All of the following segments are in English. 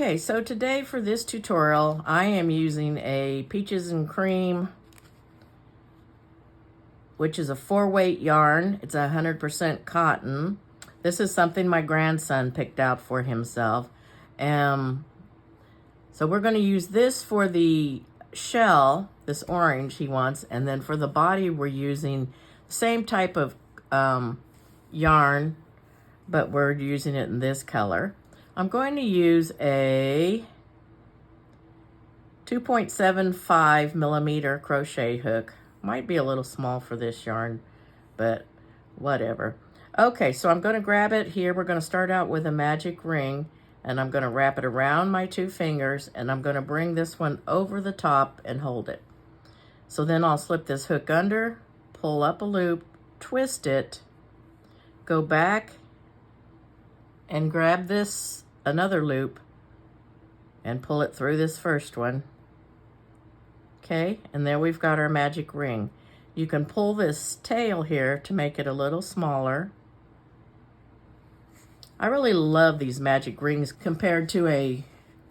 Okay, so today for this tutorial, I am using a Peaches and Cream, which is a 4-weight yarn. It's 100% cotton. This is something my grandson picked out for himself. So we're going to use this for the shell, this orange he wants, and then for the body we're using the same type of yarn, but we're using it in this color. I'm going to use a 2.75 millimeter crochet hook. Might be a little small for this yarn, but whatever. Okay, so I'm going to grab it here. We're going to start out with a magic ring, and I'm going to wrap it around my 2 fingers, and I'm going to bring this one over the top and hold it. So then I'll slip this hook under, pull up a loop, twist it, go back, and grab this another loop and pull it through this first one. Okay, and there we've got our magic ring. You can pull this tail here to make it a little smaller. I really love these magic rings compared to a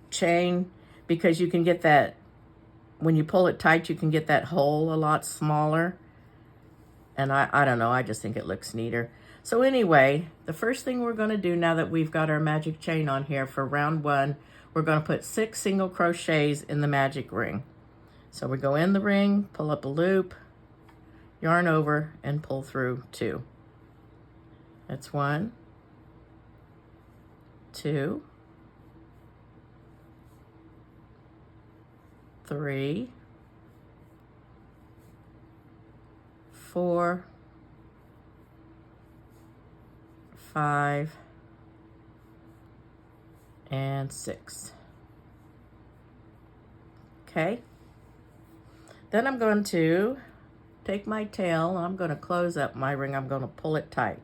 chain because you can get that, when you pull it tight, you can get that hole a lot smaller. And I don't know, I just think it looks neater. So anyway, the first thing we're going to do now that we've got our magic chain on here for round 1, we're going to put 6 single crochets in the magic ring. So we go in the ring, pull up a loop, yarn over, and pull through 2. That's 1, 2, 3, 4, 5, and 6. Okay. Then I'm going to take my tail and I'm going to close up my ring. I'm going to pull it tight.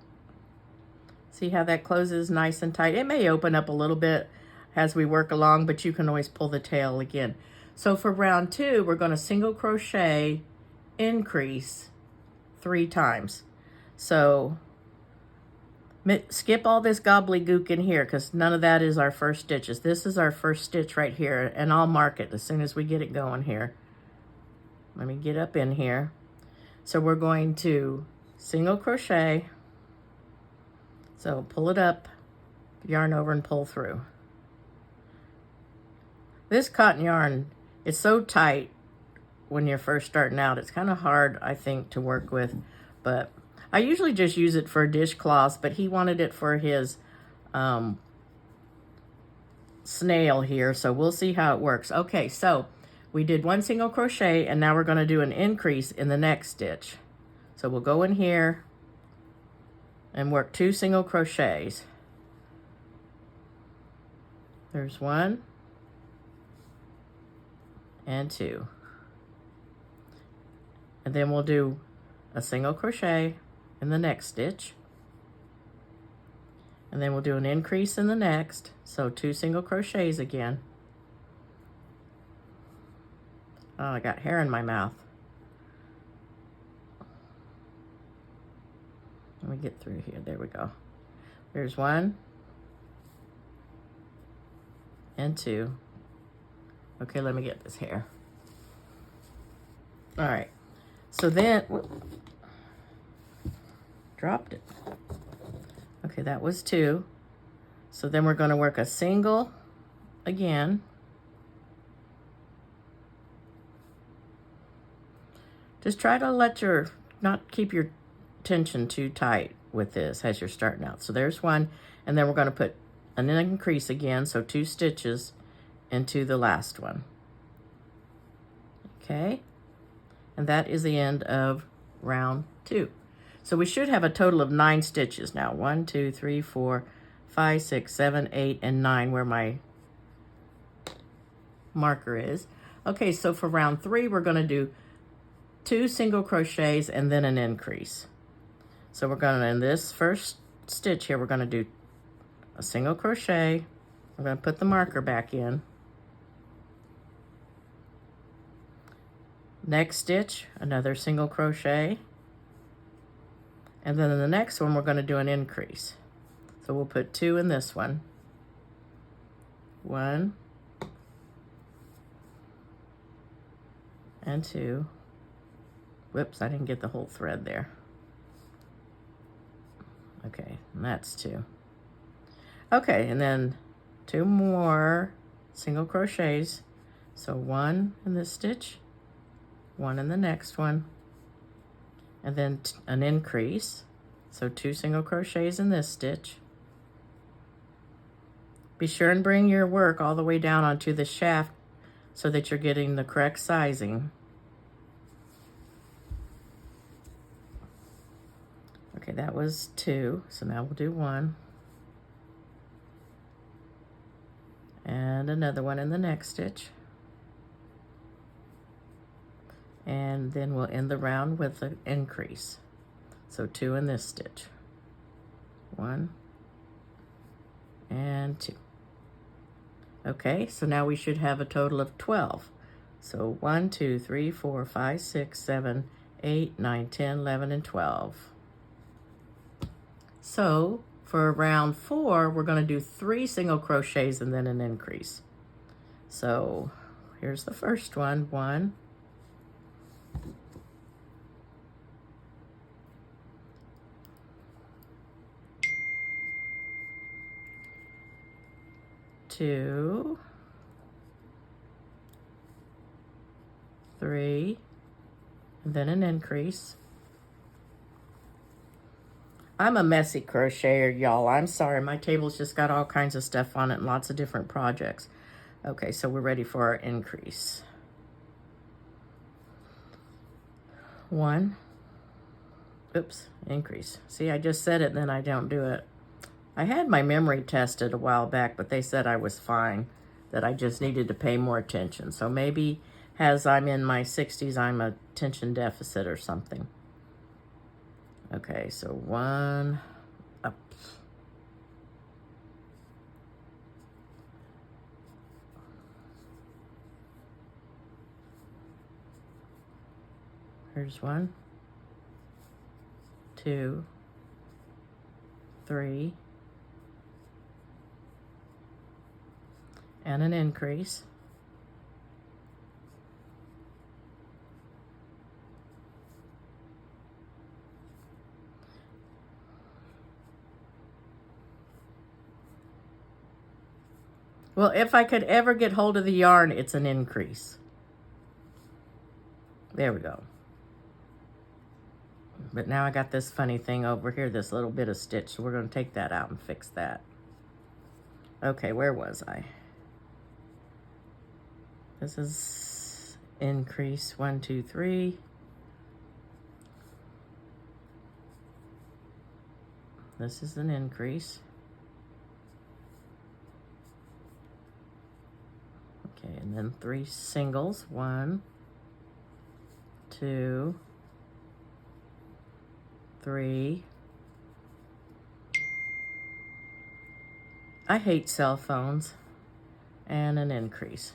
See how that closes nice and tight? It may open up a little bit as we work along, but you can always pull the tail again. So for round 2, we're going to single crochet, increase 3 times. So skip all this gobbledygook in here because none of that is our first stitches. This is our first stitch right here, and I'll mark it as soon as we get it going here. Let me get up in here. So we're going to single crochet. So pull it up, yarn over, and pull through. This cotton yarn is so tight when you're first starting out. It's kind of hard, I think, to work with, but I usually just use it for dishcloths, but he wanted it for his snail here, so we'll see how it works. Okay, so we did 1 single crochet, and now we're going to do an increase in the next stitch. So we'll go in here and work 2 single crochets. There's 1 and 2. And then we'll do a single crochet in the next stitch, and then we'll do an increase in the next, so 2 single crochets again. Oh, I got hair in my mouth. Let me get through here. There we go. There's 1 and 2. Okay, let me get this hair. All right, so then dropped it. Okay, that was 2. So then we're going to work a single again. Just try to not keep your tension too tight with this as you're starting out. So there's 1, and then we're going to put an increase again, so 2 stitches into the last one. Okay, and that is the end of round 2. So we should have a total of 9 stitches now. 1, 2, 3, 4, 5, 6, 7, 8, and 9 where my marker is. Okay, so for round 3, we're going to do 2 single crochets and then an increase. So we're going to, in this first stitch here, we're going to do a single crochet. I'm going to put the marker back in. Next stitch, another single crochet. And then in the next one, we're going to do an increase. So we'll put 2 in this one. 1 and 2. Whoops, I didn't get the whole thread there. Okay, and that's 2. Okay, and then 2 more single crochets. So 1 in this stitch, 1 in the next one, and then an increase. So 2 single crochets in this stitch. Be sure and bring your work all the way down onto the shaft so that you're getting the correct sizing. Okay, that was 2, so now we'll do 1. And another one in the next stitch. And then we'll end the round with an increase. So 2 in this stitch. 1 and 2. Okay, so now we should have a total of 12. So 1, 2, 3, 4, 5, 6, 7, 8, 9, 10, 11, and 12. So for round 4, we're going to do 3 single crochets and then an increase. So here's the first one. 1, 2, 3, and then an increase. I'm a messy crocheter, y'all. I'm sorry, my table's just got all kinds of stuff on it and lots of different projects. Okay, so we're ready for our increase. 1, oops, increase. See, I just said it and then I don't do it. I had my memory tested a while back, but they said I was fine, that I just needed to pay more attention. So maybe as I'm in my 60s, I'm a attention deficit or something. Okay, so 1 up. Here's 1, 2, 3, and an increase. Well, if I could ever get hold of the yarn, it's an increase. There we go. But now I got this funny thing over here, this little bit of stitch, so we're going to take that out and fix that. Okay, where was I? This is increase 1, 2, 3. This is an increase. Okay, and then 3 singles. 1, 2, 3. I hate cell phones. And an increase.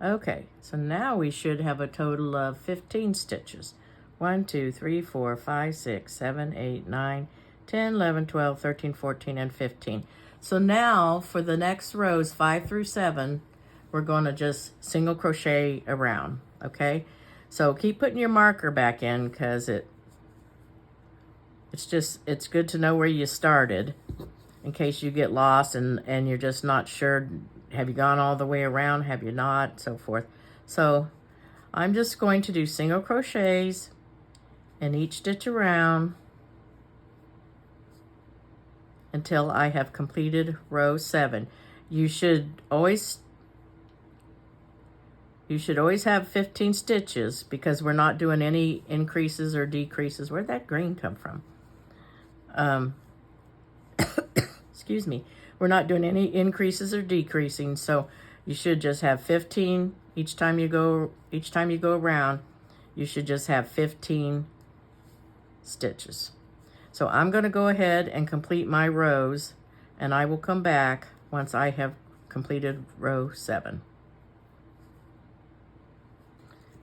Okay, so now we should have a total of 15 stitches. 1, 2, 3, 4, 5, 6, 7, 8, 9, 10, 11, 12, 13, 14, and 15. So now for the next rows, 5 through 7, we're going to just single crochet around, okay? So keep putting your marker back in because it's good to know where you started in case you get lost and you're just not sure. Have you gone all the way around? Have you not? So forth. So I'm just going to do single crochets in each stitch around until I have completed row 7. You should always have 15 stitches because we're not doing any increases or decreases. Where'd that green come from? Excuse me. We're not doing any increases or decreasing, so you should just have 15 each time you go around. You should just have 15 stitches. So I'm going to go ahead and complete my rows, and I will come back once I have completed row 7.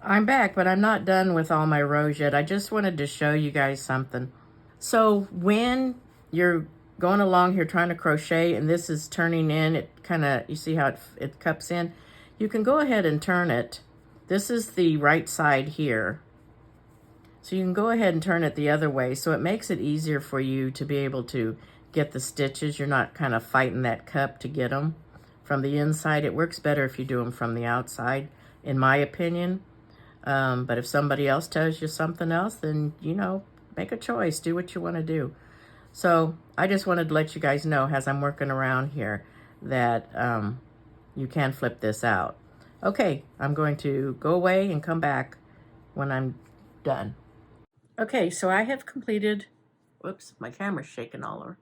I'm back, but I'm not done with all my rows yet. I just wanted to show you guys something. So when you're going along here trying to crochet and this is turning in, it kind of, you see how it cups in? You can go ahead and turn it. This is the right side here. So you can go ahead and turn it the other way. So it makes it easier for you to be able to get the stitches. You're not kind of fighting that cup to get them from the inside. It works better if you do them from the outside, in my opinion. But if somebody else tells you something else, then, you know, make a choice. Do what you want to do. So I just wanted to let you guys know as I'm working around here that you can flip this out. Okay, I'm going to go away and come back when I'm done. Okay, so I have completed, whoops, my camera's shaking all over.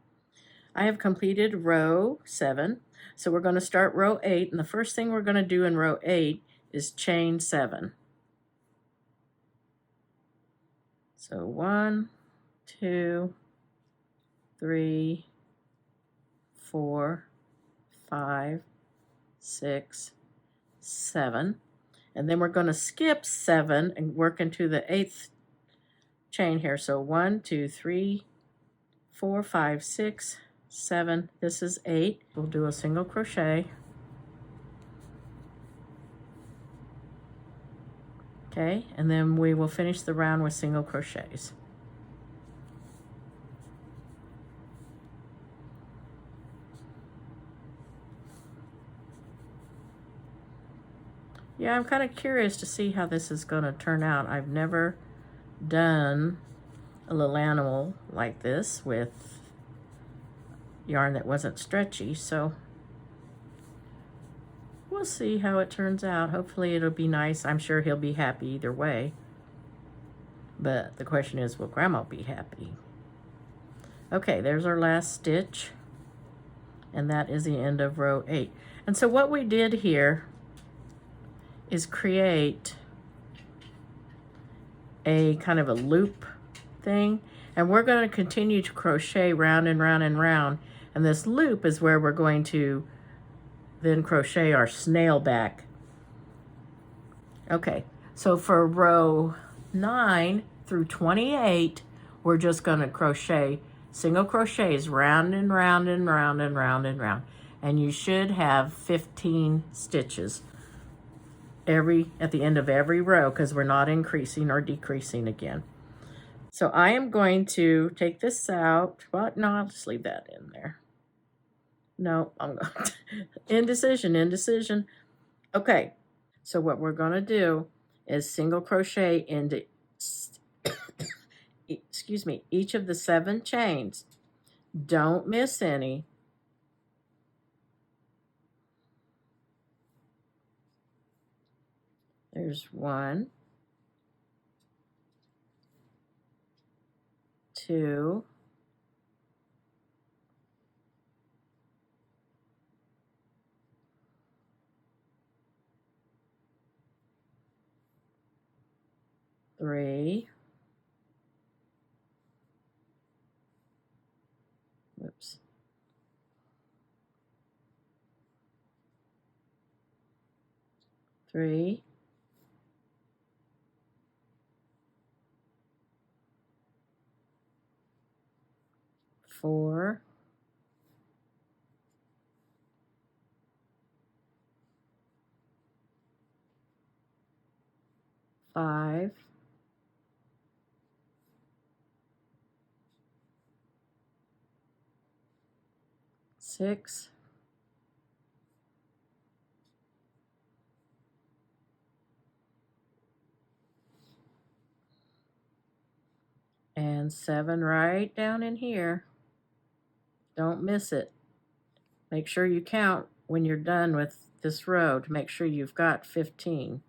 I have completed row 7. So we're going to start row 8, and the first thing we're going to do in row 8 is chain 7. So 1, 2, 3, 4, 5, 6, 7. And then we're going to skip 7 and work into the 8th chain here. So 1, 2, 3, 4, 5, 6, 7. This is 8. We'll do a single crochet. Okay, and then we will finish the round with single crochets. Yeah, I'm kind of curious to see how this is going to turn out. I've never done a little animal like this with yarn that wasn't stretchy, so we'll see how it turns out. Hopefully it'll be nice. I'm sure he'll be happy either way. But the question is, will Grandma be happy? Okay, there's our last stitch. And that is the end of row 8. And so what we did here is create a kind of a loop thing. And we're going to continue to crochet round and round and round. And this loop is where we're going to then crochet our snail back. Okay, so for row 9 through 28, we're just going to crochet single crochets round and round and round and round and round. And you should have 15 stitches at the end of every row, because we're not increasing or decreasing again. So I am going to take this out. Well, no, I'll just leave that in there. No, I'm going to indecision. Okay, so what we're going to do is single crochet into excuse me, each of the 7 chains. Don't miss any. There's 1, 2, 3, whoops, 3, 4, 5, 6, 7 right down in here. Don't miss it. Make sure you count when you're done with this row to make sure you've got 15.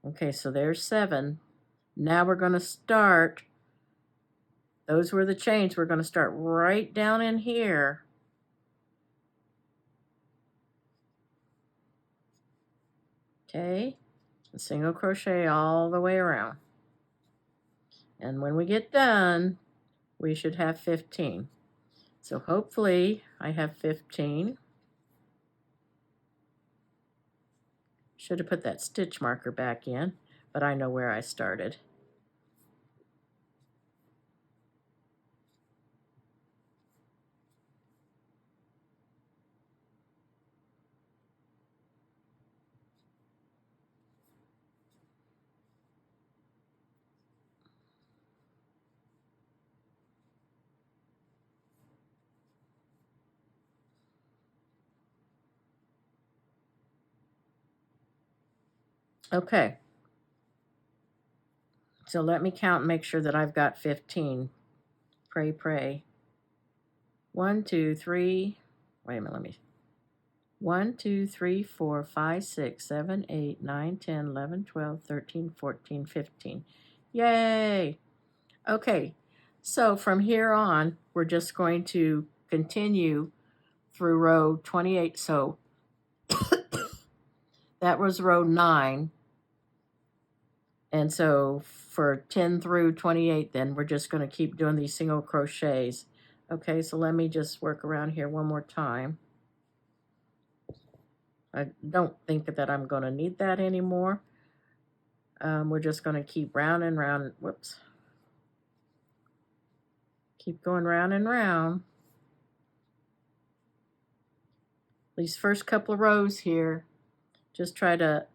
Okay, so there's 7. Now we're going to start. Those were the chains. We're going to start right down in here. Okay, and single crochet all the way around. And when we get done, we should have 15. So hopefully I have 15. Should have put that stitch marker back in, but I know where I started. Okay. So let me count and make sure that I've got 15. Pray, pray. 1, 2, 3. Wait a minute, let me. 1, 2, 3, 4, 5, 6, 7, 8, 9, 10, 11, 12, 13, 14, 15. Yay! Okay, so from here on, we're just going to continue through row 28. So that was row 9. And so for 10 through 28, then we're just going to keep doing these single crochets. Okay, so let me just work around here one more time. I don't think that I'm going to need that anymore. We're just going to keep round and round. Whoops. Keep going round and round. These first couple of rows here, just try to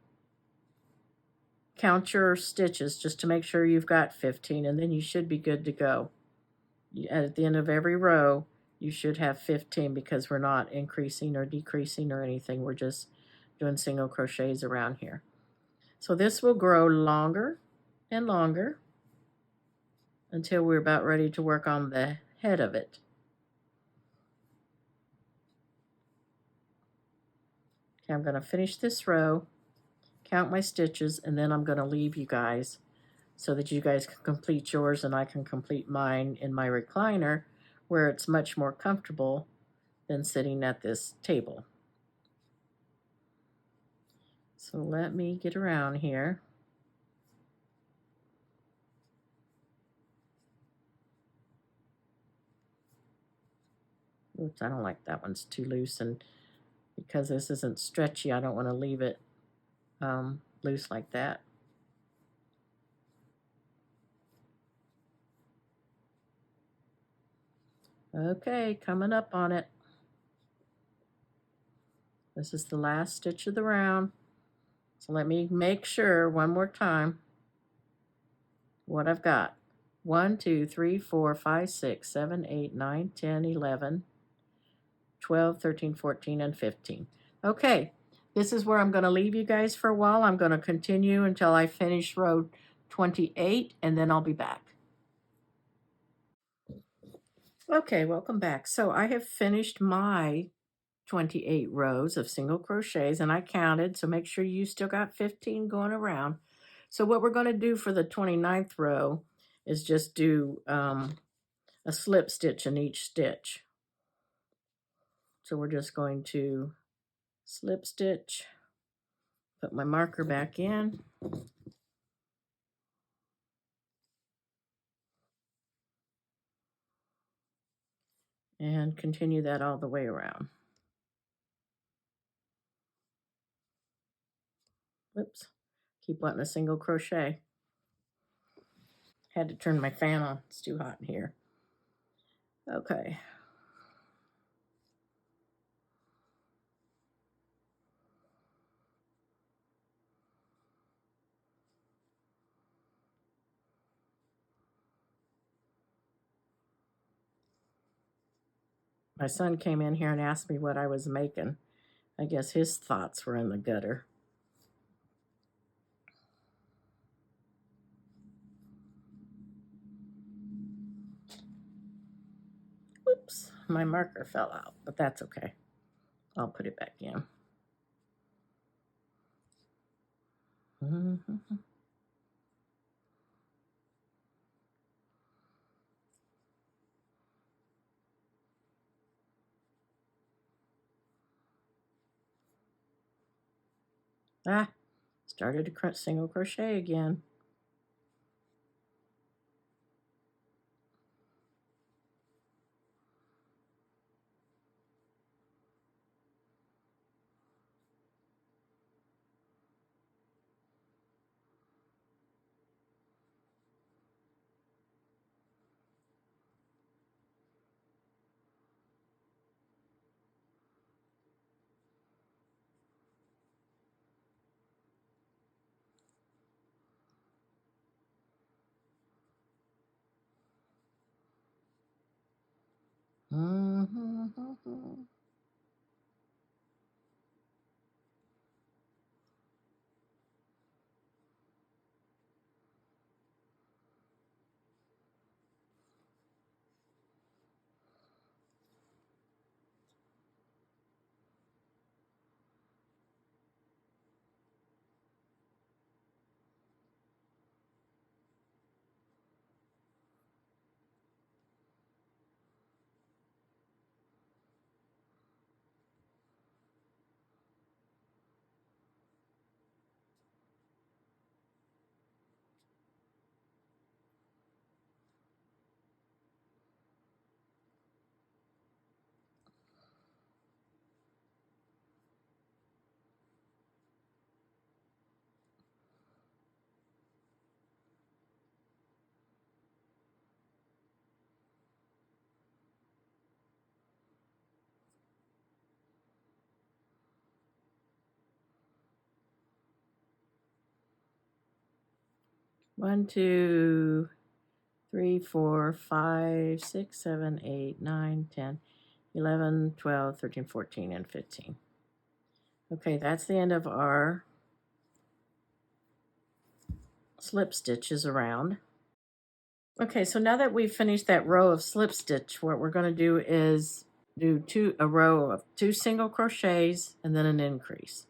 count your stitches just to make sure you've got 15, and then you should be good to go. At the end of every row, you should have 15 because we're not increasing or decreasing or anything. We're just doing single crochets around here. So this will grow longer and longer until we're about ready to work on the head of it. Okay, I'm going to finish this row, count my stitches, and then I'm going to leave you guys so that you guys can complete yours and I can complete mine in my recliner where it's much more comfortable than sitting at this table. So let me get around here. Oops, I don't like that one's too loose, and because this isn't stretchy, I don't want to leave it loose like that. Okay, coming up on it. This is the last stitch of the round. So let me make sure one more time what I've got. 1, 2, 3, 4, 5, 6, 7, 8, 9, 10, 11, 12, 13, 14, and 15. Okay, this is where I'm going to leave you guys for a while. I'm going to continue until I finish row 28, and then I'll be back. Okay, welcome back. So I have finished my 28 rows of single crochets, and I counted, so make sure you still got 15 going around. So what we're going to do for the 29th row is just do a slip stitch in each stitch. So we're just going to slip stitch, put my marker back in, and continue that all the way around. Whoops, keep wanting a single crochet. Had to turn my fan on, it's too hot in here. Okay. My son came in here and asked me what I was making. I guess his thoughts were in the gutter. Whoops, my marker fell out, but that's okay. I'll put it back in. Ah, started a single crochet again. Mm-hmm. 1, 2, 3, 4, 5, 6, 7, 8, 9, 10, 11, 12, 13, 14, and 15. Okay, that's the end of our slip stitches around. Okay, so now that we've finished that row of slip stitch, what we're going to do is do a row of 2 single crochets and then an increase.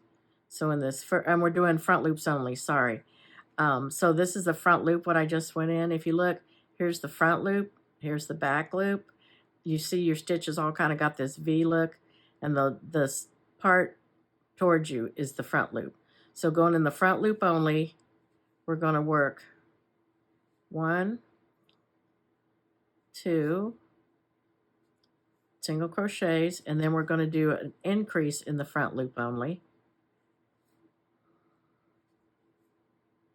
So in this, and we're doing front loops only, sorry. So this is the front loop, what I just went in. If you look, here's the front loop, here's the back loop. You see your stitches all kind of got this V look, and the part towards you is the front loop. So going in the front loop only, we're going to work 1, 2 single crochets, and then we're going to do an increase in the front loop only.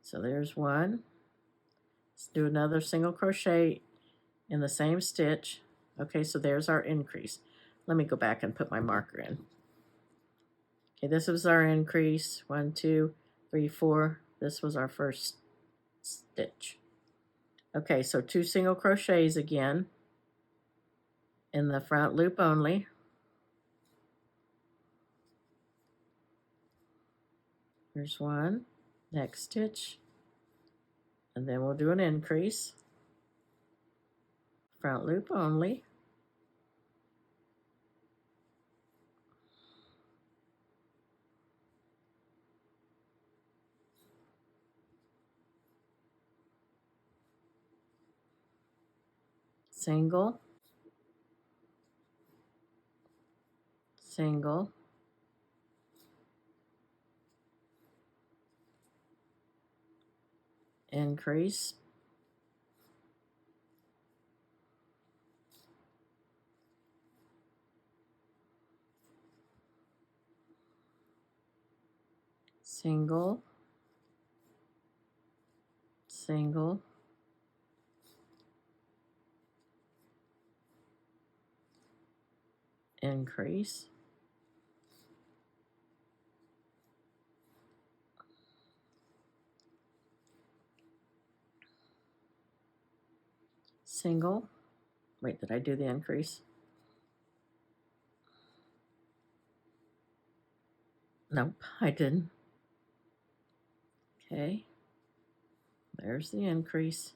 So there's 1. Let's do another single crochet in the same stitch. Okay, so there's our increase. Let me go back and put my marker in. Okay, this was our increase. 1, 2, 3, 4. This was our first stitch. Okay, so 2 single crochets again in the front loop only. Here's 1, next stitch, and then we'll do an increase. Front loop only. Single, single, increase, single, single, increase, single. Wait, did I do the increase? Nope, I didn't. Okay, there's the increase.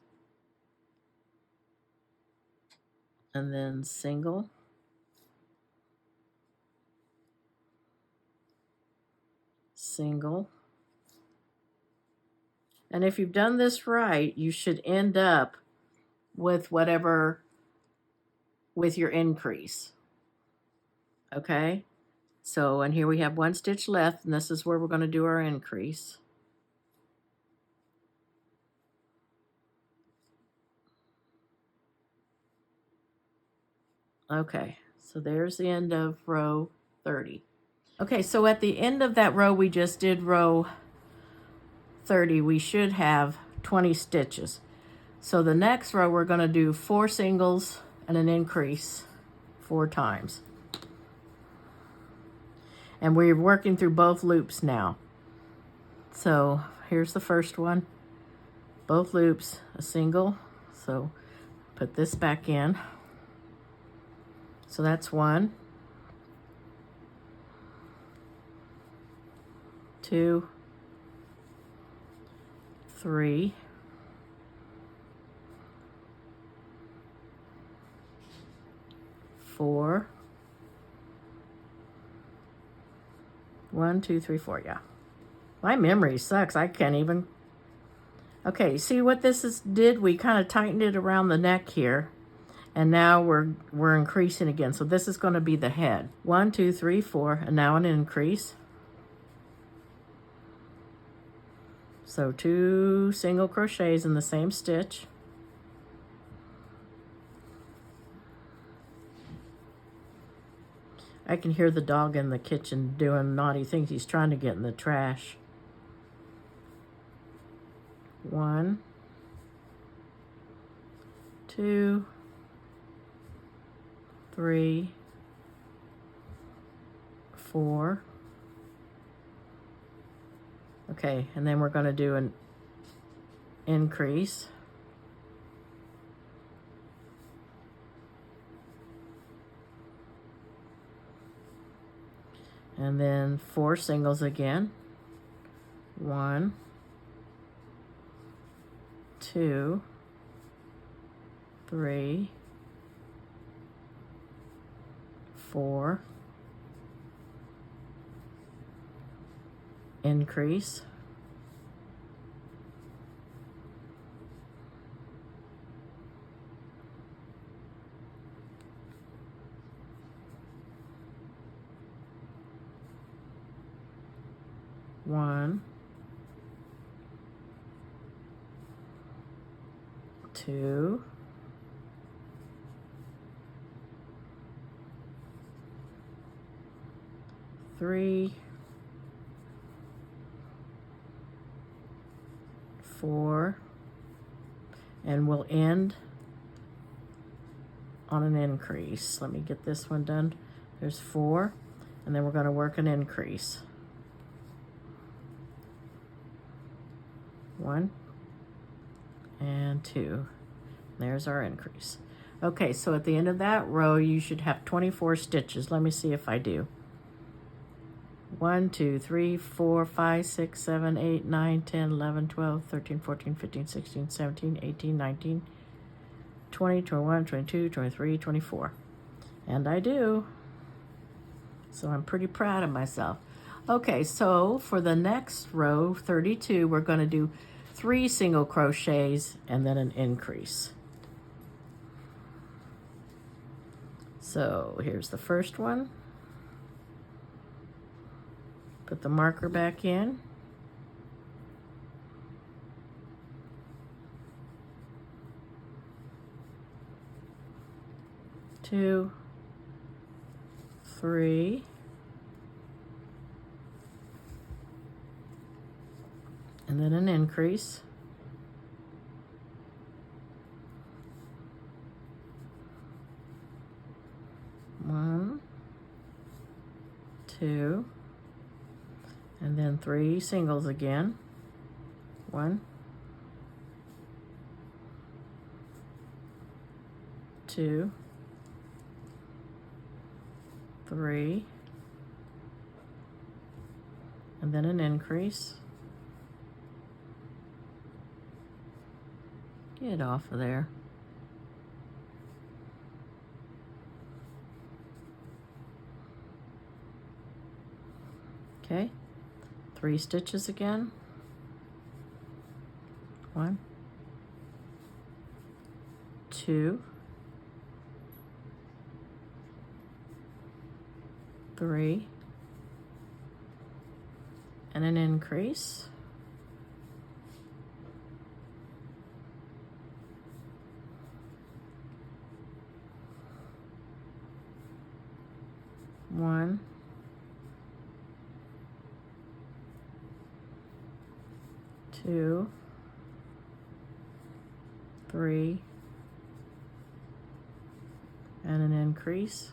And then single, single. And if you've done this right, you should end up with whatever, with your increase. Okay, so, and here we have 1 stitch left, and this is where we're going to do our increase. Okay, so there's the end of row 30. Okay, so at the end of that row we just did, row 30, we should have 20 stitches. So the next row we're going to do 4 singles and an increase 4 times. And we're working through both loops now. So here's the first one. Both loops, a single. So put this back in. So that's 1, 2, 3, 4. 1, 2, 3, 4. Yeah. My memory sucks. I can't even. Okay, see what this did? We kind of tightened it around the neck here. And now we're increasing again. So this is going to be the head. 1, 2, 3, 4, and now an increase. So 2 single crochets in the same stitch. I can hear the dog in the kitchen doing naughty things. He's trying to get in the trash. 1, 2, 3, 4. Okay, and then we're going to do an increase. And then 4 singles again. 1, 2, 3, 4. Increase. One, 2, 3, 4, and we'll end on an increase. Let me get this one done. There's 4, and then we're going to work an increase. 1 and 2. There's our increase. Okay, so at the end of that row, you should have 24 stitches. Let me see if I do. 1, 2, 3, 4, 5, 6, 7, 8, 9, 10, 11, 12, 13, 14, 15, 16, 17, 18, 19, 20, 21, 22, 23, 24. And I do. So I'm pretty proud of myself. Okay, so for the next row, 32, we're going to do 3 single crochets and then an increase. So here's the first one. Put the marker back in. Two, 3, and then an increase. One, 2, and then 3 singles again. 1, 2, 3, and then an increase. Get off of there. Okay, 3 stitches again. 1, 2, 3, and an increase. One, 2, 3, and an increase.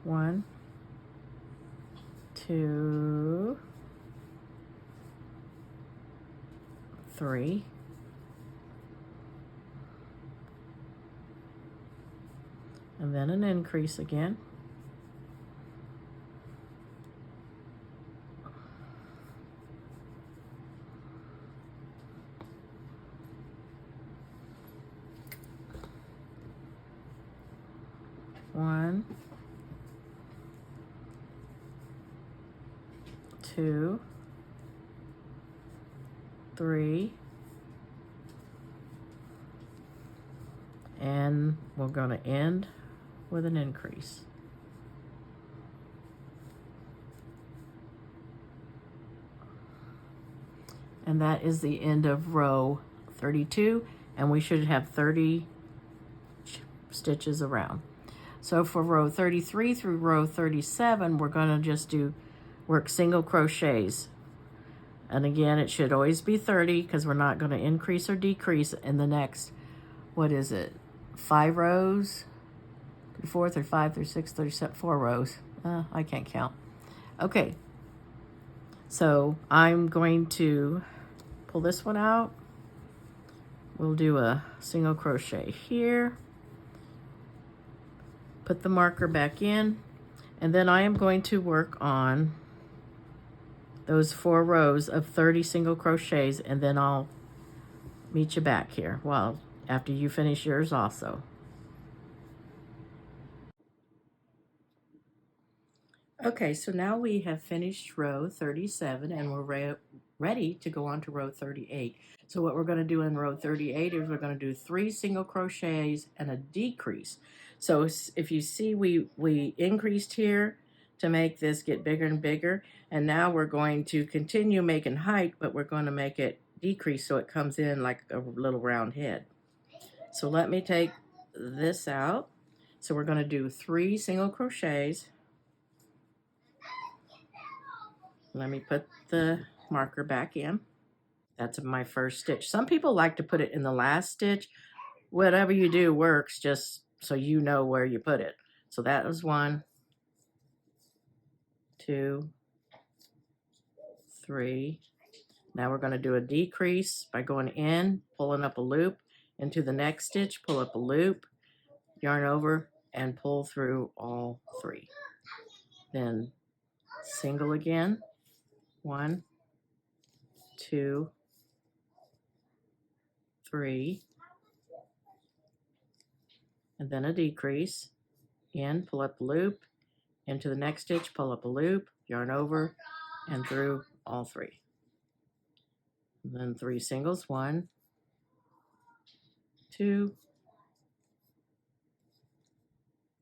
One, 2, 3, and then an increase again, one, 2, 3, and we're going to end with an increase. And that is the end of row 32, and we should have 30 stitches around. So for row 33 through row 37, we're going to just work single crochets. And again, it should always be 30 because we're not going to increase or decrease in the next, what is it, 5 rows? 4, 35, 36, 37, 4 rows. I can't count. Okay, so I'm going to pull this one out. We'll do a single crochet here. Put the marker back in, and then I am going to work on those 4 rows of 30 single crochets, and then I'll meet you back here. Well, after you finish yours also. Okay, so now we have finished row 37 and we're ready to go on to row 38. So what we're going to do in row 38 is we're going to do 3 single crochets and a decrease. So if you see, we increased here to make this get bigger and bigger, and now we're going to continue making height, but we're going to make it decrease so it comes in like a little round head. So let me take this out. So we're going to do 3 single crochets. Let me put the marker back in. That's my first stitch. Some people like to put it in the last stitch. Whatever you do works, just so you know where you put it. So that was 1, 2, 3. Now we're going to do a decrease by going in, pulling up a loop into the next stitch, pull up a loop, yarn over, and pull through all 3. Then single again. 1, 2, 3, and then a decrease. In, pull up the loop, into the next stitch, pull up a loop, yarn over, and through all 3. And then 3 singles. 1, 2,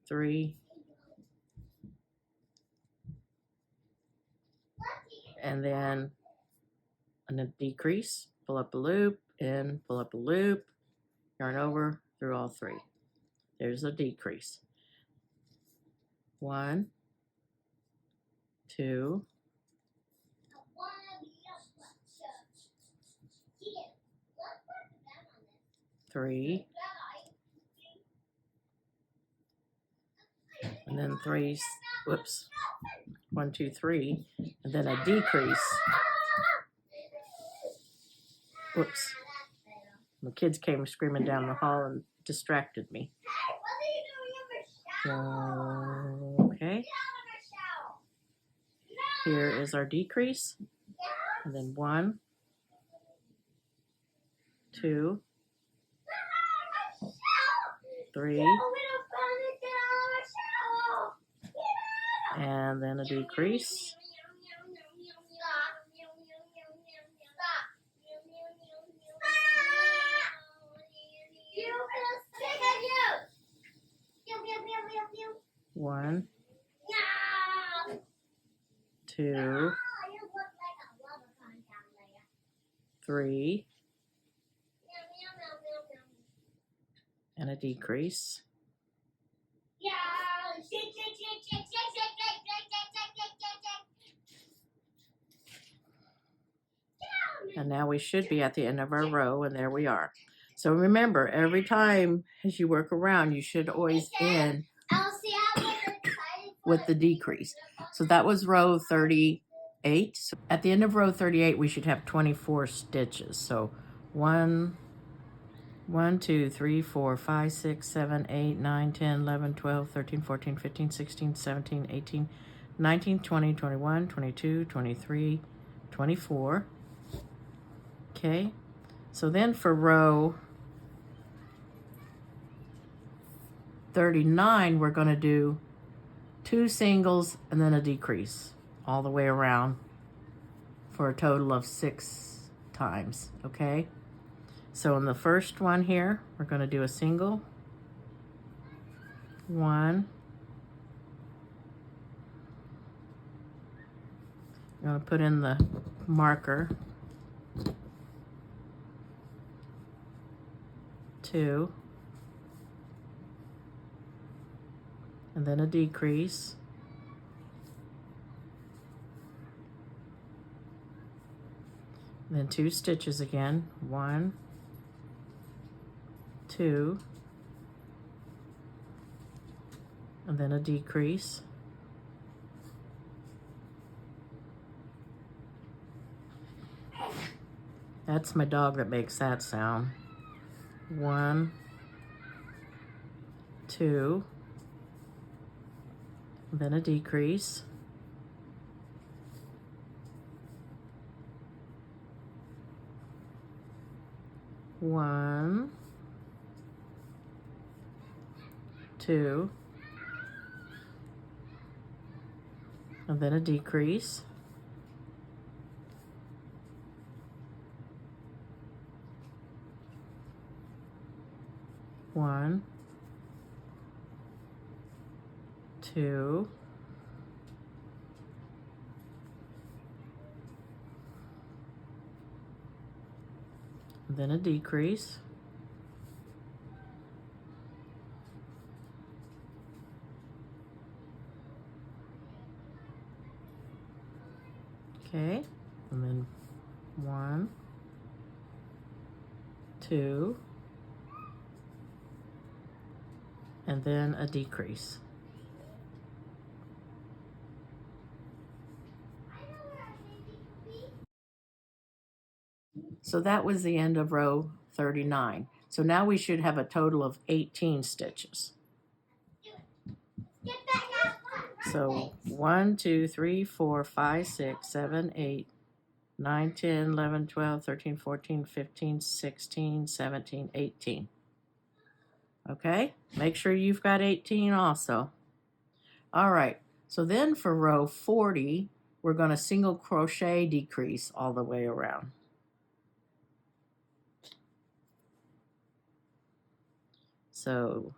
3, and then a decrease, pull up a loop, in, pull up a loop, yarn over, through all 3. There's a decrease. 1, 2, 3, and then 3, whoops, 1, 2, 3, and then a decrease. Whoops. The kids came screaming down the hall and distracted me. Okay. Here is our decrease. And then 1, 2, 3, and then a decrease. One, 2, 3, and a decrease. And now we should be at the end of our row, and there we are. So remember, every time as you work around, you should always end with the decrease. So that was row 38. So at the end of row 38, we should have 24 stitches. So 1, 1, 2, 3, 4, 5, 6, 7, 8, 9, 10, 11, 12, 13, 14, 15, 16, 17, 18, 19, 20, 21, 22, 23, 24. Okay, so then for row 39, we're going to do 2 singles and then a decrease all the way around for a total of 6 times, okay? So in the first one here, we're going to do a single, 1, I'm going to put in the marker, 2, and then a decrease, and then 2 stitches again, 1, 2, and then a decrease, that's my dog that makes that sound, 1, 2, and then a decrease, 1, 2, and then a decrease, 1, 2, and then a decrease, 'kay, and then 1, 2, and then a decrease. So that was the end of row 39. So now we should have a total of 18 stitches. So 1, 2, 3, 4, 5, 6, 7, 8, 9, 10, 11, 12, 13, 14, 15, 16, 17, 18. Okay, make sure you've got 18 also. All right, so then for row 40, we're going to single crochet decrease all the way around. So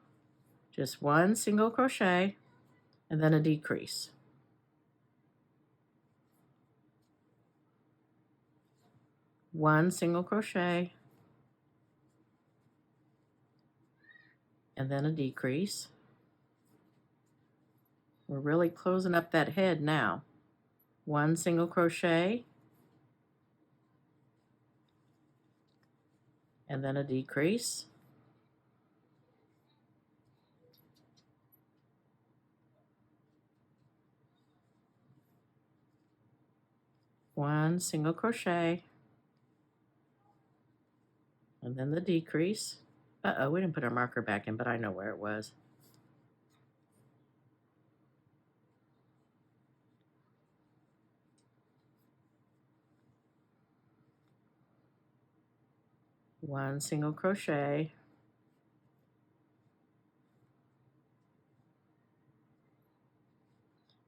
just 1 single crochet and then a decrease. 1 single crochet and then a decrease. We're really closing up that head now. 1 single crochet and then a decrease. 1 single crochet and then the decrease. Uh-oh, we didn't put our marker back in, but I know where it was. One single crochet,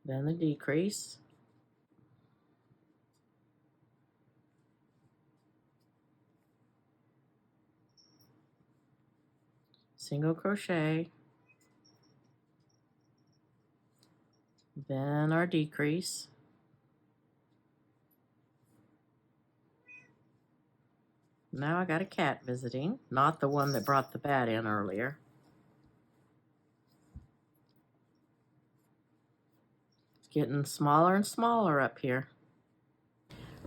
then the decrease, single crochet, then our decrease, now I got a cat visiting, not the one that brought the bat in earlier. It's getting smaller and smaller up here.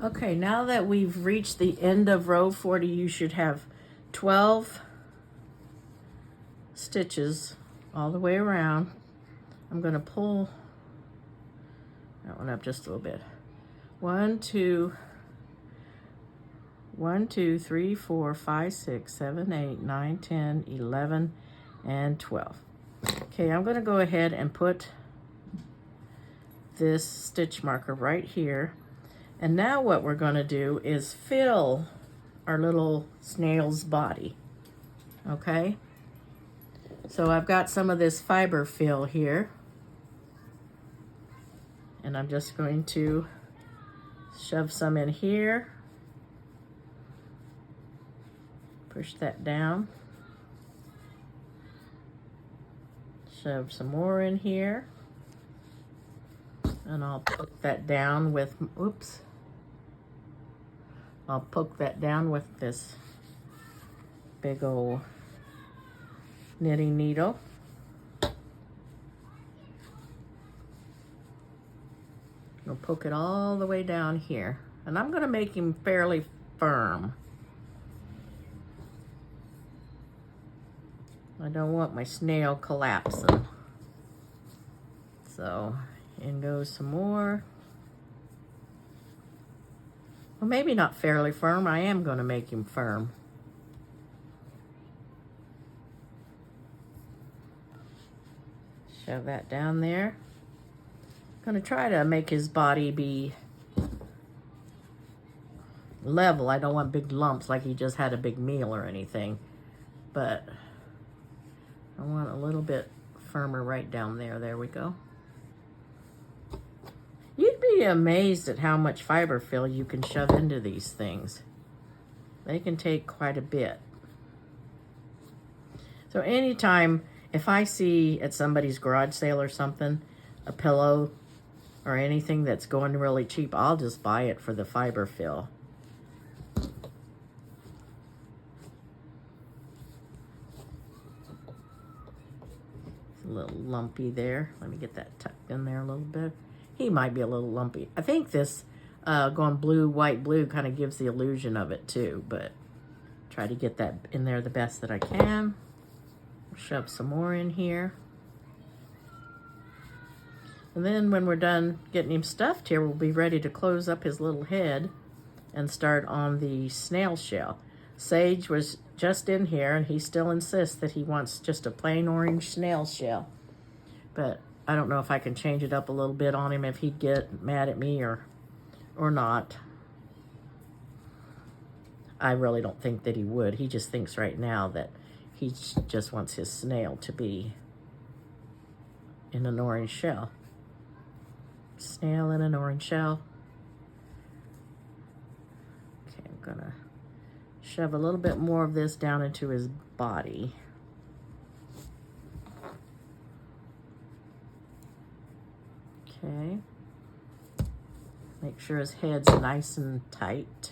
Okay, now that we've reached the end of row 40, you should have 12 stitches all the way around. I'm going to pull that one up just a little bit. 1, 2, 1, 2, 3, 4, 5, 6, 7, 8, 9, 10, 11, and 12. Okay, I'm going to go ahead and put this stitch marker right here. And now what we're going to do is fill our little snail's body. Okay? So I've got some of this fiber fill here. And I'm just going to shove some in here. Push that down. Shove some more in here. And I'll poke that down with, oops. I'll poke that down with this big old knitting needle. I'll poke it all the way down here. And I'm going to make him fairly firm. I don't want my snail collapsing. So, in goes some more. Well, maybe not fairly firm. I am going to make him firm. Shove that down there. I'm going to try to make his body be level. I don't want big lumps like he just had a big meal or anything. But I want a little bit firmer right down there. There we go. You'd be amazed at how much fiber fill you can shove into these things. They can take quite a bit. So anytime, if I see at somebody's garage sale or something, a pillow or anything that's going really cheap, I'll just buy it for the fiber fill. It's a little lumpy there. Let me get that tucked in there a little bit. He might be a little lumpy. I think this going blue, white, blue kind of gives the illusion of it too, but try to get that in there the best that I can. Shove some more in here. And then when we're done getting him stuffed here, we'll be ready to close up his little head and start on the snail shell. Sage was just in here and he still insists that he wants just a plain orange snail shell. But I don't know if I can change it up a little bit on him, if he'd get mad at me or not. I really don't think that he would. He just thinks right now that he just wants his snail to be in an orange shell. Snail in an orange shell. Okay, I'm gonna shove a little bit more of this down into his body. Okay. Make sure his head's nice and tight.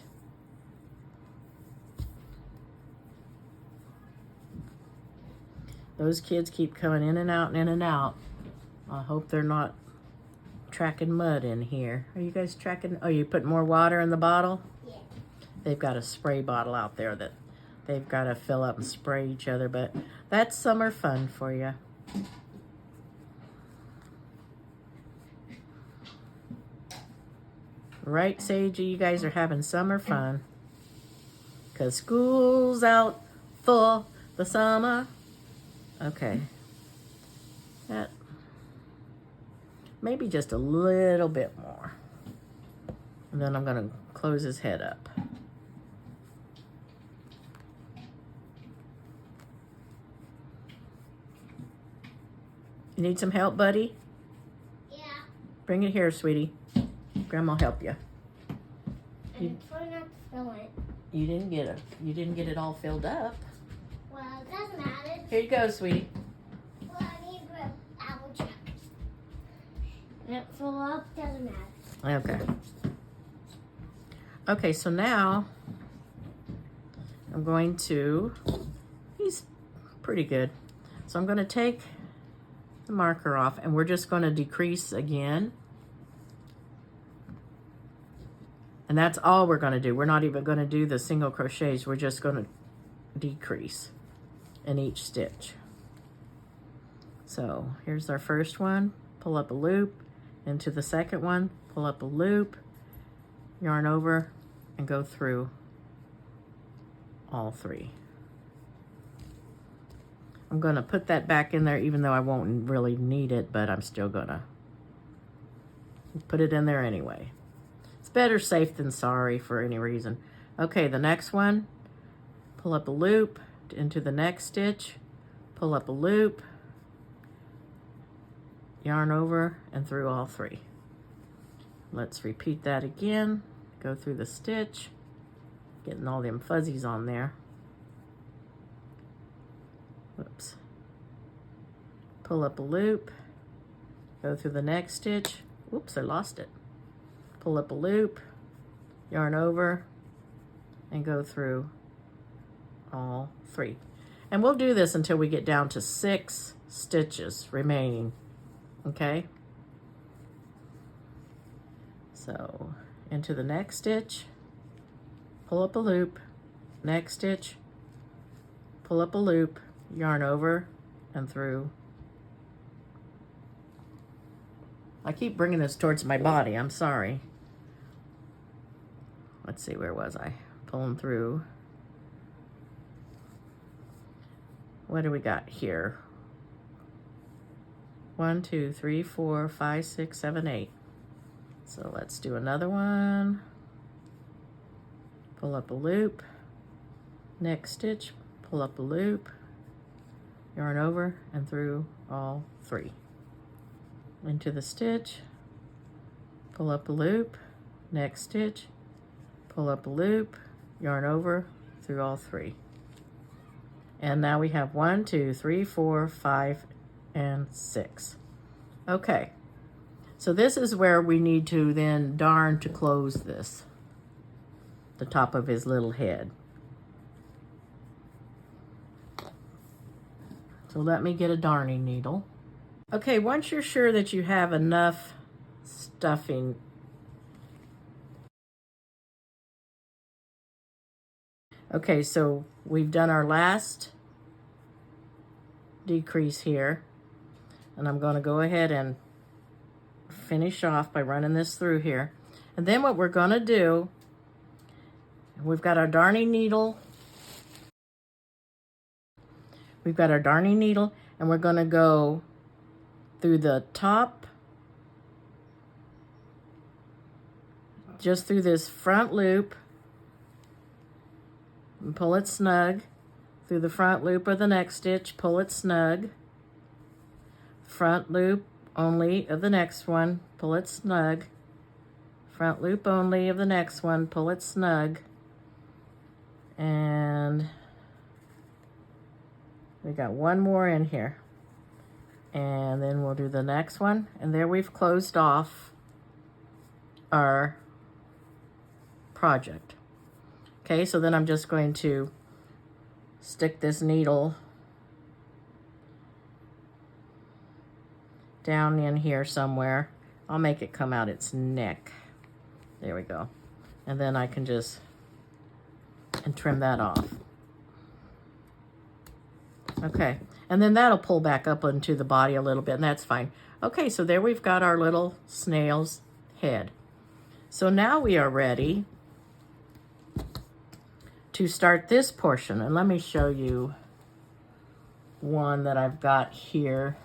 Those kids keep coming in and out and in and out. I hope they're not tracking mud in here. Are you guys tracking? Oh, you put more water in the bottle? Yeah. They've got a spray bottle out there that they've got to fill up and spray each other, but that's summer fun for you. Right, Sage? You guys are having summer fun. 'Cause school's out for the summer. Okay. That, maybe just a little bit more. And then I'm going to close his head up. You need some help, buddy? Yeah. Bring it here, sweetie. Grandma will help you. I'm trying not to fill it. You didn't get it all filled up. Well, it doesn't matter. Here you go, sweetie. Well, I need to apple check. Yep, fill up, doesn't matter. Okay. Okay, so now I'm going to, he's pretty good. So I'm going to take the marker off and we're just going to decrease again. And that's all we're going to do. We're not even going to do the single crochets. We're just going to decrease in each stitch. So here's our first one. Pull up a loop into the second one. Pull up a loop, yarn over, and go through all 3. I'm going to put that back in there even though I won't really need it, but I'm still going to put it in there anyway. It's better safe than sorry for any reason. Okay, the next one, pull up a loop into the next stitch, pull up a loop, yarn over and through all 3. Let's repeat that again. Go through the stitch, getting all them fuzzies on there. Whoops. Pull up a loop, go through the next stitch. Whoops, I lost it. Pull up a loop, yarn over, and go through all 3. And we'll do this until we get down to 6 stitches remaining, okay? So, into the next stitch, pull up a loop, next stitch, pull up a loop, yarn over and through. I keep bringing this towards my body, I'm sorry. Let's see, where was I? Pulling through. What do we got here? 1, 2, 3, 4, 5, 6, 7, 8. So let's do another one. Pull up a loop, next stitch, pull up a loop, yarn over and through all 3. Into the stitch, pull up a loop, next stitch, pull up a loop, yarn over through all 3. And now we have 1, 2, 3, 4, 5, and 6. Okay, so this is where we need to then darn to close this, the top of his little head. So let me get a darning needle. Okay, once you're sure that you have enough stuffing, okay, so we've done our last decrease here, and I'm going to go ahead and finish off by running this through here. And then what we're going to do, we've got our darning needle. We've got our darning needle, and we're going to go through the top, just through this front loop, and pull it snug, through the front loop of the next stitch, pull it snug, front loop only of the next one, pull it snug, front loop only of the next one, pull it snug, and we got one more in here. And then we'll do the next one, and there we've closed off our project. Okay, so then I'm just going to stick this needle down in here somewhere. I'll make it come out its neck. There we go. And then I can just trim that off. Okay, and then that'll pull back up into the body a little bit, and that's fine. Okay, so there we've got our little snail's head. So now we are ready to start this portion. And let me show you one that I've got here.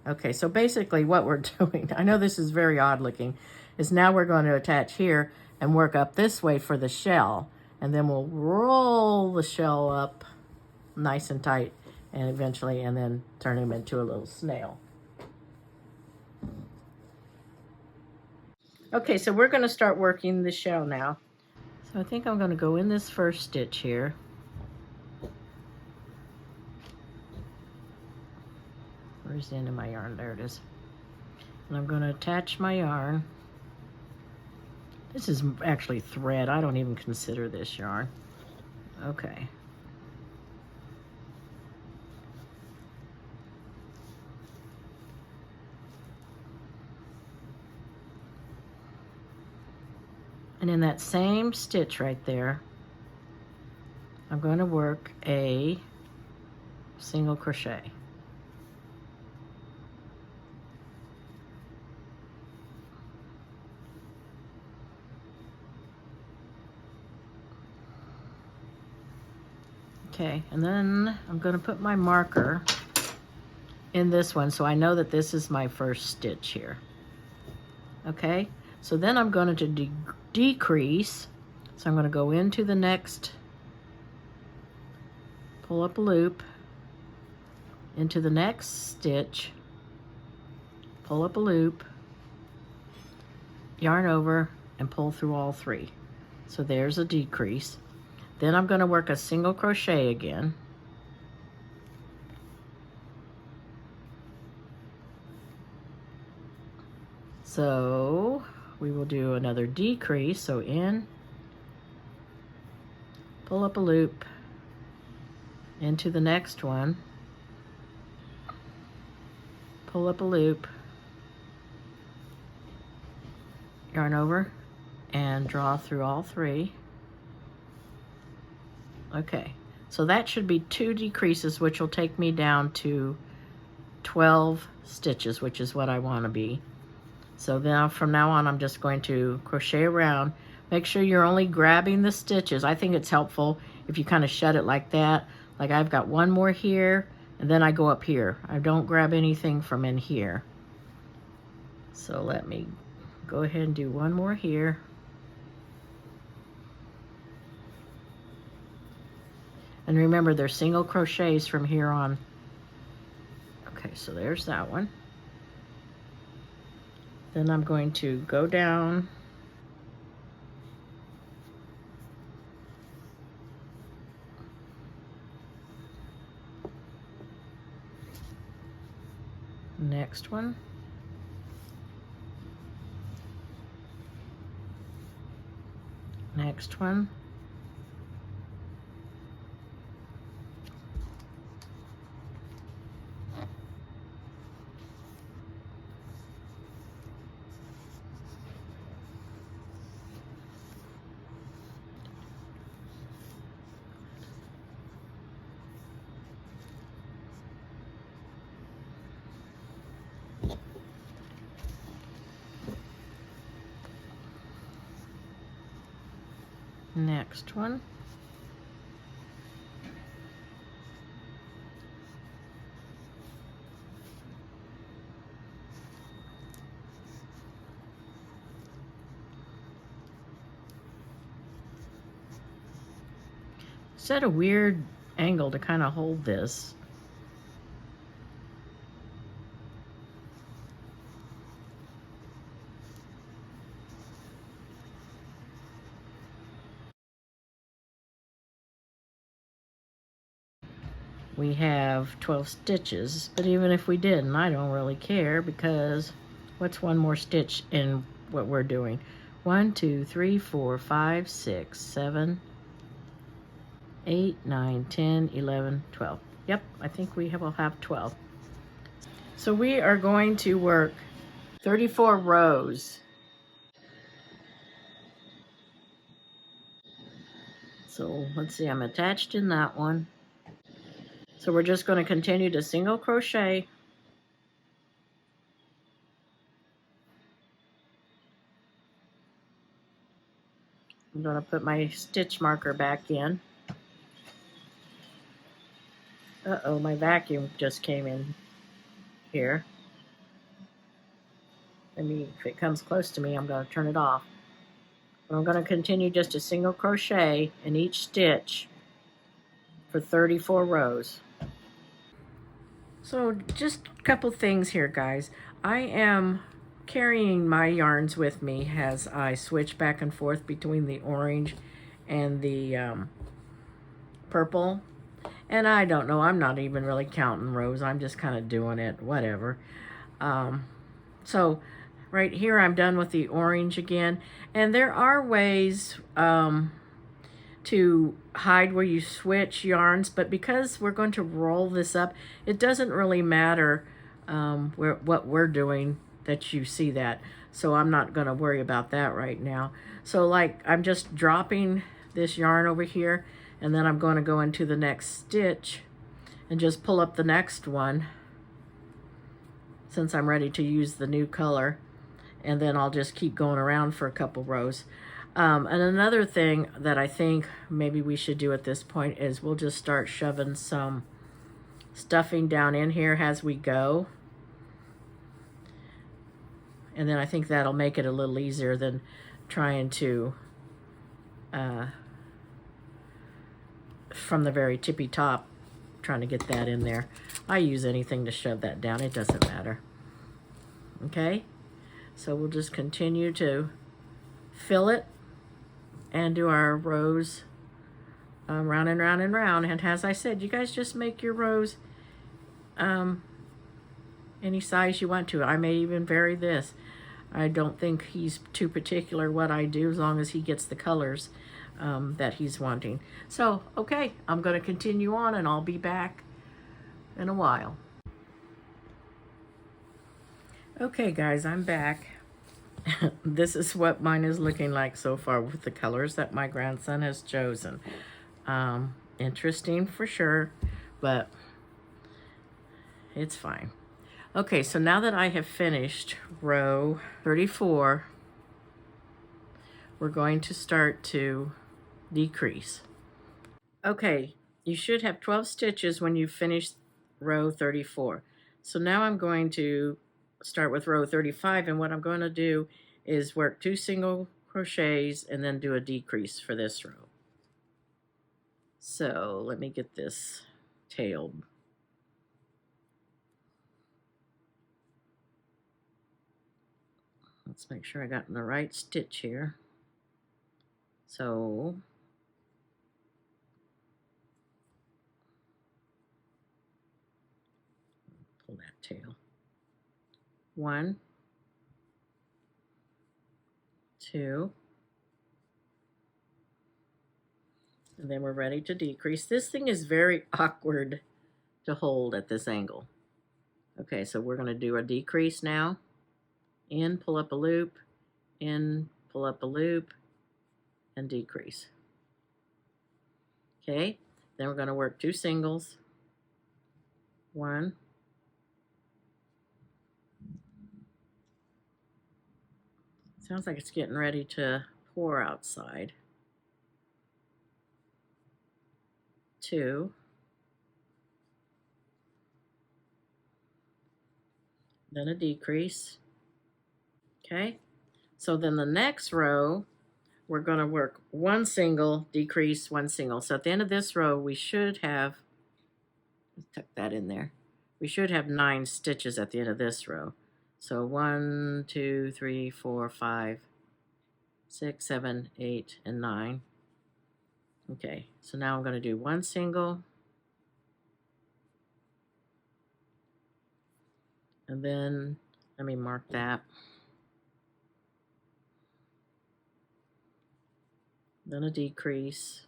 Okay, so basically what we're doing, I know this is very odd looking, is now we're going to attach here and work up this way for the shell. And then we'll roll the shell up nice and tight and eventually, and then turn him into a little snail. Okay, so we're going to start working the shell now. So I think I'm going to go in this first stitch here. Where's the end of my yarn? There it is. And I'm going to attach my yarn. This is actually thread. I don't even consider this yarn. Okay. And in that same stitch right there, I'm going to work a single crochet. Okay, and then I'm going to put my marker in this one so I know that this is my first stitch here. Okay, so then I'm going to decrease. So I'm going to go into the next, pull up a loop, into the next stitch, pull up a loop, yarn over, and pull through all 3. So there's a decrease. Then I'm going to work a single crochet again. So we will do another decrease. So in, pull up a loop, into the next one, pull up a loop, yarn over, and draw through all 3. Okay, so that should be 2 decreases, which will take me down to 12 stitches, which is what I want to be. So now from now on, I'm just going to crochet around. Make sure you're only grabbing the stitches. I think it's helpful if you kind of shut it like that. Like I've got one more here, and then I go up here. I don't grab anything from in here. So let me go ahead and do one more here. And remember, they're single crochets from here on. Okay, so there's that one. Then I'm going to go down next one. Next one. Next one. Set a weird angle to kind of hold this. We have 12 stitches, but even if we didn't, I don't really care, because what's one more stitch in what we're doing? 1, 2, 3, 4, 5, 6, 7, 8, 9, 10, 11, 12. Yep, I think we will have 12. So we are going to work 34 rows. So let's see, I'm attached in that one. So we're just going to continue to single crochet. I'm going to put my stitch marker back in. Uh-oh, my vacuum just came in here. If it comes close to me, I'm going to turn it off. But I'm going to continue just a single crochet in each stitch for 34 rows. So just a couple things here, guys. I am carrying my yarns with me as I switch back and forth between the orange and the purple. And I don't know, I'm not even really counting rows. I'm just kind of doing it, whatever. So right here I'm done with the orange again. And there are ways to hide where you switch yarns, but because we're going to roll this up, it doesn't really matter what we're doing that you see that. So I'm not going to worry about that right now. So like I'm just dropping this yarn over here, and then I'm going to go into the next stitch and just pull up the next one since I'm ready to use the new color, and then I'll just keep going around for a couple rows. And another thing that I think maybe we should do at this point is we'll just start shoving some stuffing down in here as we go. And then I think that'll make it a little easier than trying to, from the very tippy top, trying to get that in there. I use anything to shove that down. It doesn't matter. Okay? So we'll just continue to fill it and do our rows round and round and round. And as I said, you guys just make your rows any size you want to. I may even vary this. I don't think he's too particular what I do as long as he gets the colors that he's wanting. So, okay, I'm going to continue on and I'll be back in a while. Okay, guys, I'm back. This is what mine is looking like so far with the colors that my grandson has chosen. Interesting for sure, but it's fine. Okay, so now that I have finished row 34, we're going to start to decrease. Okay, you should have 12 stitches when you finish row 34. So now I'm going to start with row 35, and what I'm going to do is work 2 single crochets and then do a decrease for this row. So let me get this tailed. Let's make sure I got in the right stitch here. So pull that tail. 1, 2, and then we're ready to decrease. This thing is very awkward to hold at this angle. Okay, so we're going to do a decrease now. In, pull up a loop, in, pull up a loop, and decrease. Okay, then we're going to work 2 singles. 1, sounds like it's getting ready to pour outside. 2, then a decrease. Okay, so then the next row, we're going to work 1 single, decrease, 1 single. So at the end of this row, we should have, let's tuck that in there. We should have 9 stitches at the end of this row. So 1, 2, 3, 4, 5, 6, 7, 8, and 9. Okay, so now I'm going to do 1 single, and then let me mark that. Then a decrease.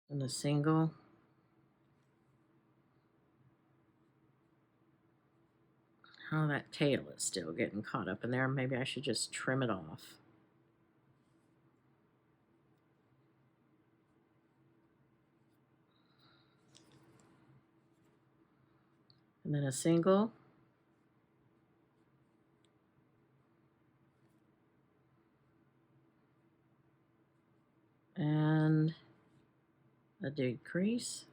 And a single. Oh, that tail is still getting caught up in there. Maybe I should just trim it off. And then a single. And a decrease.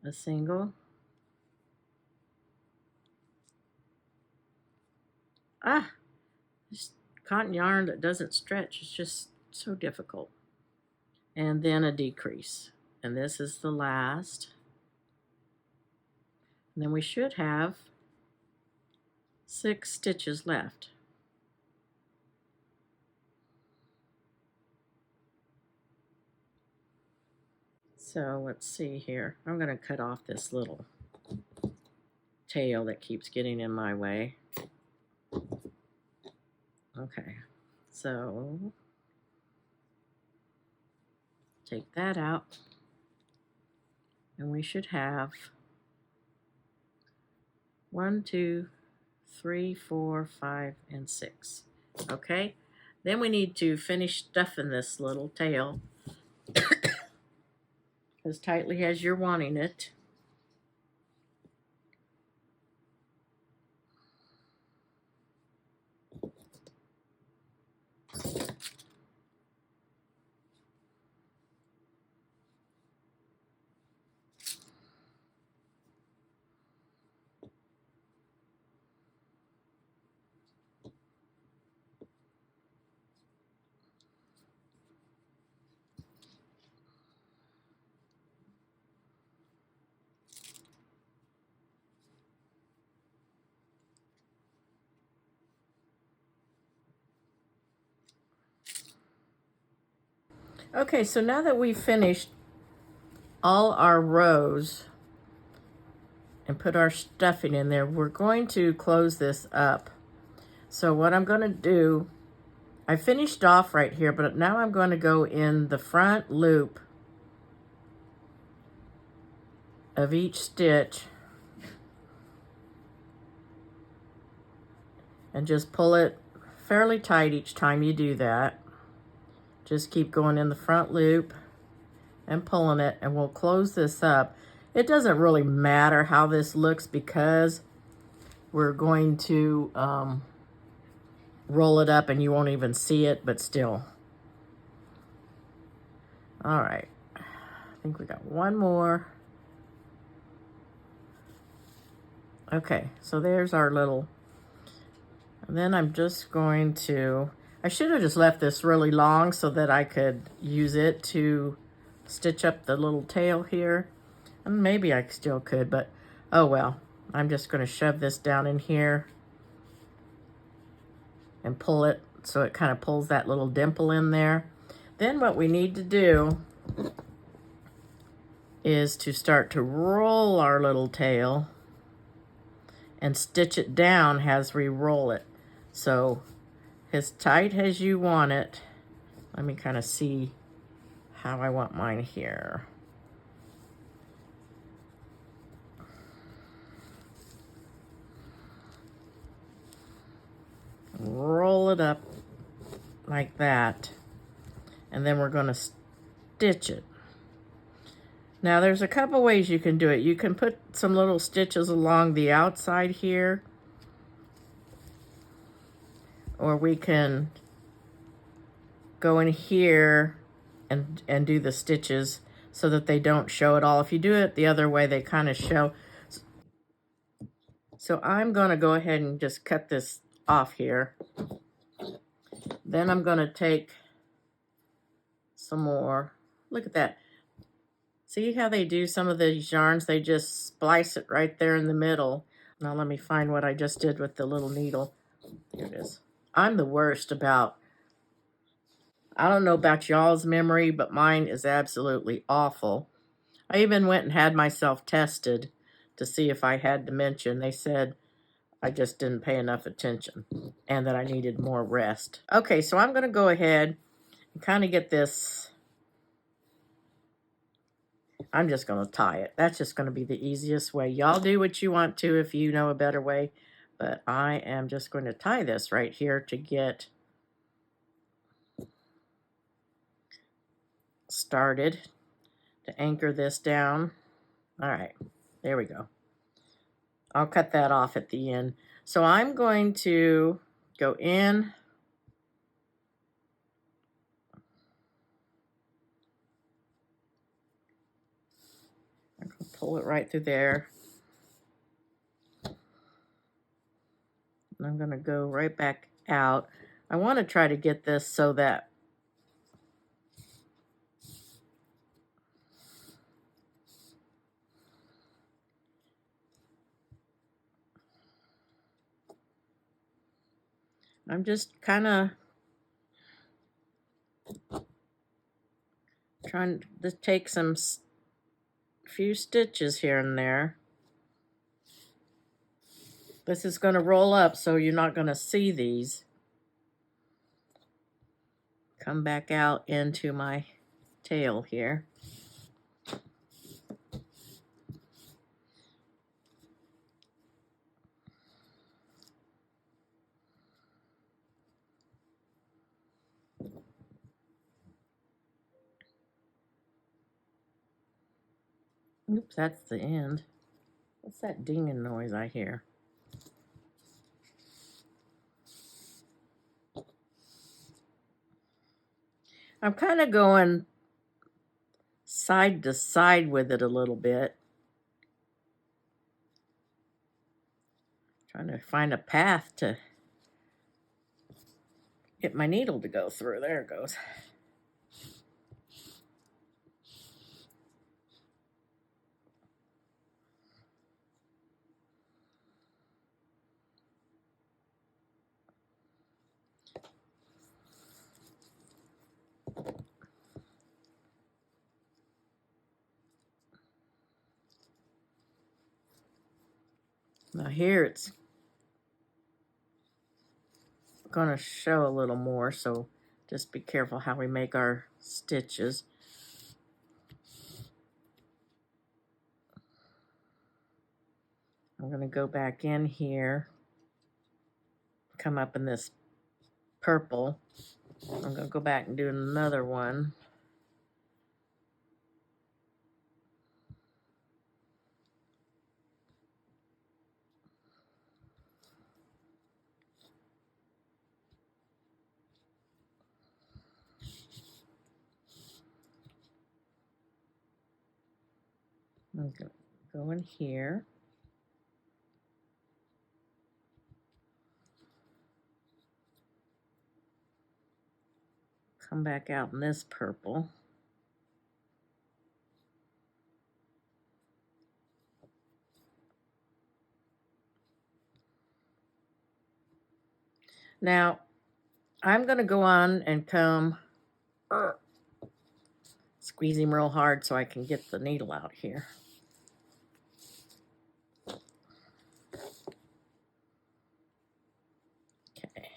A single. Ah, this cotton yarn that doesn't stretch is just so difficult. And then a decrease. And this is the last. And then we should have 6 stitches left. So let's see here. I'm going to cut off this little tail that keeps getting in my way. Okay, so take that out, and we should have 1, 2, 3, 4, 5, and 6. Okay, then we need to finish stuffing this little tail as tightly as you're wanting it. Okay, so now that we've finished all our rows and put our stuffing in there, we're going to close this up. So what I'm going to do, I finished off right here, but now I'm going to go in the front loop of each stitch and just pull it fairly tight each time you do that. Just keep going in the front loop and pulling it, and we'll close this up. It doesn't really matter how this looks because we're going to roll it up and you won't even see it, but still. All right, I think we got one more. Okay, so there's our little, and then I'm just going to, I should have just left this really long so that I could use it to stitch up the little tail here. And maybe I still could, but oh well. I'm just going to shove this down in here and pull it so it kind of pulls that little dimple in there. Then what we need to do is to start to roll our little tail and stitch it down as we roll it. So as tight as you want it. Let me kind of see how I want mine here. Roll it up like that, and then we're going to stitch it. Now there's a couple ways you can do it. You can put some little stitches along the outside here, or we can go in here and do the stitches so that they don't show at all. If you do it the other way, they kind of show. So I'm going to go ahead and just cut this off here. Then I'm going to take some more. Look at that. See how they do some of these yarns? They just splice it right there in the middle. Now let me find what I just did with the little needle. Here it is. I'm the worst about, I don't know about y'all's memory, but mine is absolutely awful. I even went and had myself tested to see if I had dementia. They said I just didn't pay enough attention and that I needed more rest. Okay, so I'm going to go ahead and kind of get this. I'm just going to tie it. That's just going to be the easiest way. Y'all do what you want to if you know a better way, but I am just going to tie this right here to get started, to anchor this down. All right, there we go. I'll cut that off at the end. So I'm going to go in. I'm going to pull it right through there. And I'm going to go right back out. I want to try to get this so that I'm just kind of trying to take some few stitches here and there. This is going to roll up, so you're not going to see these. come back out into my tail here. Oops, that's the end. What's that dinging noise I hear? I'm kind of going side to side with it a little bit. Trying to find a path to get my needle to go through. There it goes. Now here it's going to show a little more, so just be careful how we make our stitches. I'm going to go back in here, come up in this purple. I'm going to go back and do another one. I'm going to go in here. Come back out in this purple. Now, I'm going to go on and come, squeeze him real hard so I can get the needle out here. Okay,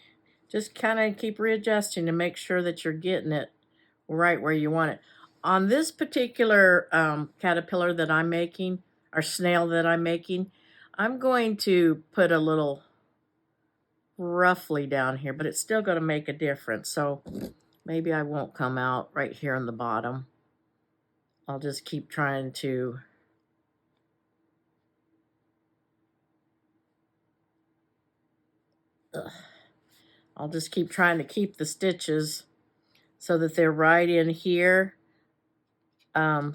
just kind of keep readjusting to make sure that you're getting it right where you want it. On this particular caterpillar that I'm making, or snail that I'm making, I'm going to put a little roughly down here, but it's still going to make a difference. So maybe I won't come out right here on the bottom. I'll just keep trying to I'll just keep trying to keep the stitches so that they're right in here. Because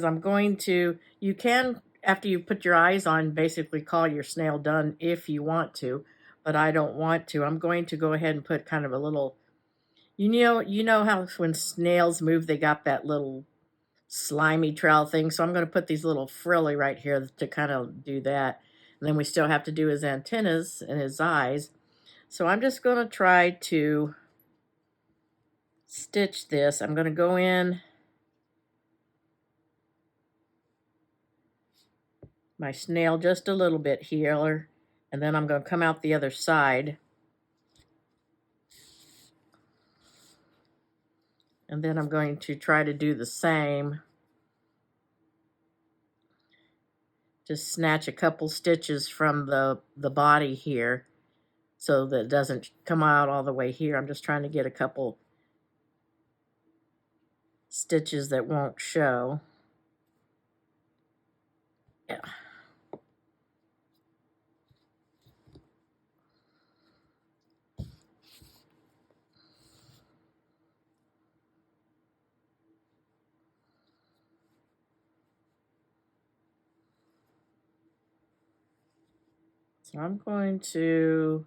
I'm going to, you can, after you put your eyes on, basically call your snail done if you want to, but I don't want to. I'm going to go ahead and put kind of a little, you know how when snails move, they got that little slimy trail thing. So I'm going to put these little frilly right here to kind of do that. And then we still have to do his antennas and his eyes. So I'm just going to try to stitch this. I'm going to go in my snail just a little bit here, and then I'm going to come out the other side. And then I'm going to try to do the same. Just snatch a couple stitches from the body here so that it doesn't come out all the way here. I'm just trying to get a couple stitches that won't show. Yeah. So I'm going to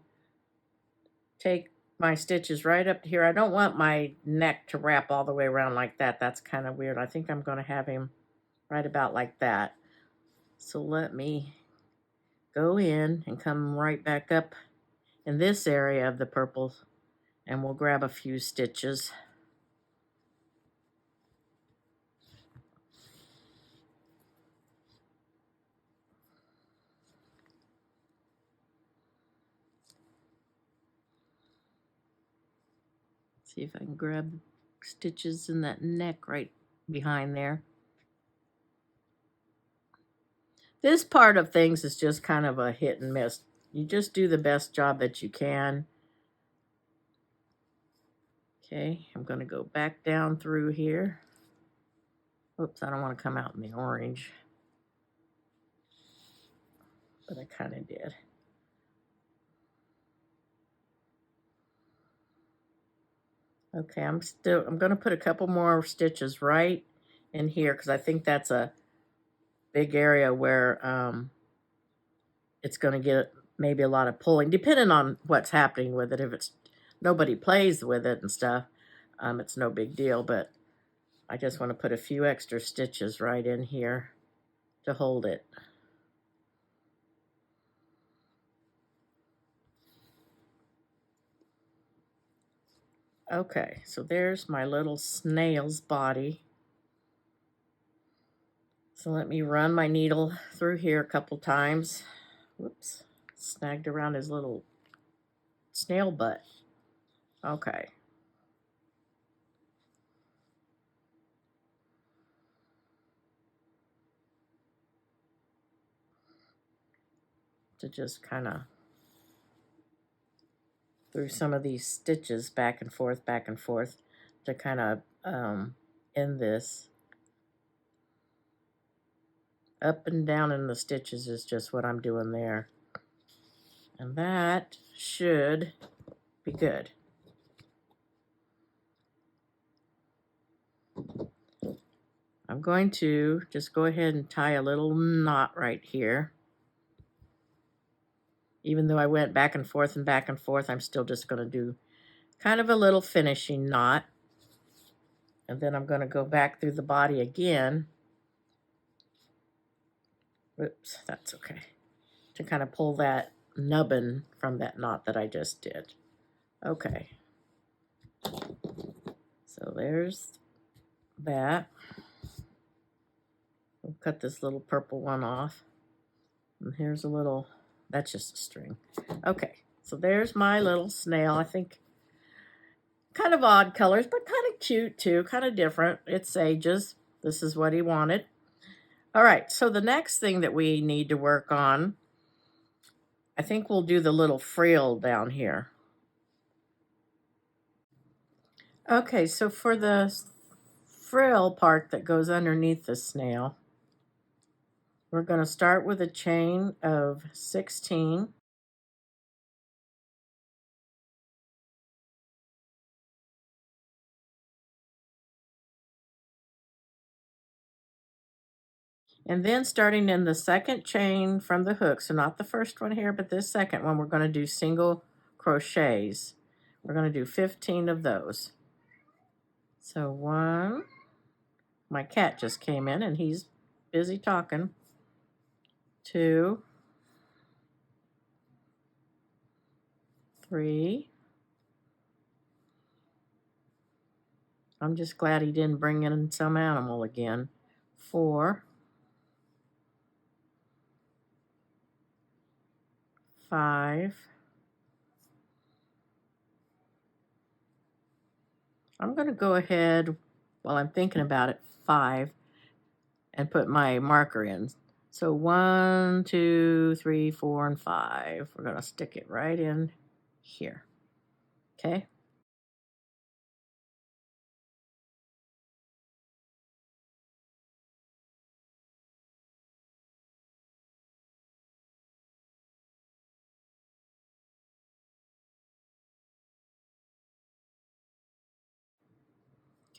take my stitches right up to here. I don't want my neck to wrap all the way around like that. That's kind of weird. I think I'm going to have him right about like that. So let me go in and come right back up in this area of the purple, and we'll grab a few stitches. See if I can grab stitches in that neck right behind there. This part of things is just kind of a hit and miss. You just do the best job that you can. Okay, I'm going to go back down through here. Oops, I don't want to come out in the orange. But I kind of did. Okay, I'm going to put a couple more stitches right in here because I think that's a big area where it's going to get maybe a lot of pulling, depending on what's happening with it. If it's nobody plays with it and stuff, it's no big deal, but I just want to put a few extra stitches right in here to hold it. Okay, so there's my little snail's body. So let me run my needle through here a couple times. Whoops, snagged around his little snail butt. Okay. To just kind of through some of these stitches back and forth to kind of end this. Up and down in the stitches is just what I'm doing there. And that should be good. I'm going to just go ahead and tie a little knot right here. Even though I went back and forth, I'm still just going to do kind of a little finishing knot. And then I'm going to go back through the body again. Oops, that's okay. To kind of pull that nubbin from that knot that I just did. Okay. So there's that. We'll cut this little purple one off. And here's a little, that's just a string. Okay, so there's my little snail. I think kind of odd colors, but kind of cute too, kind of different. It sages. This is what he wanted. All right, so the next thing that we need to work on, I think we'll do the little frill down here. Okay, so for the frill part that goes underneath the snail, we're going to start with a chain of 16. And then starting in the second chain from the hook, so not the first one here, but this second one, we're going to do single crochets. We're going to do 15 of those. So 1, my cat just came in and he's busy talking. 2, 3. I'm just glad he didn't bring in some animal again. 4, 5. I'm going to go ahead, while I'm thinking about it, 5, and put my marker in. So 1, 2, 3, 4, and 5. We're going to stick it right in here. Okay.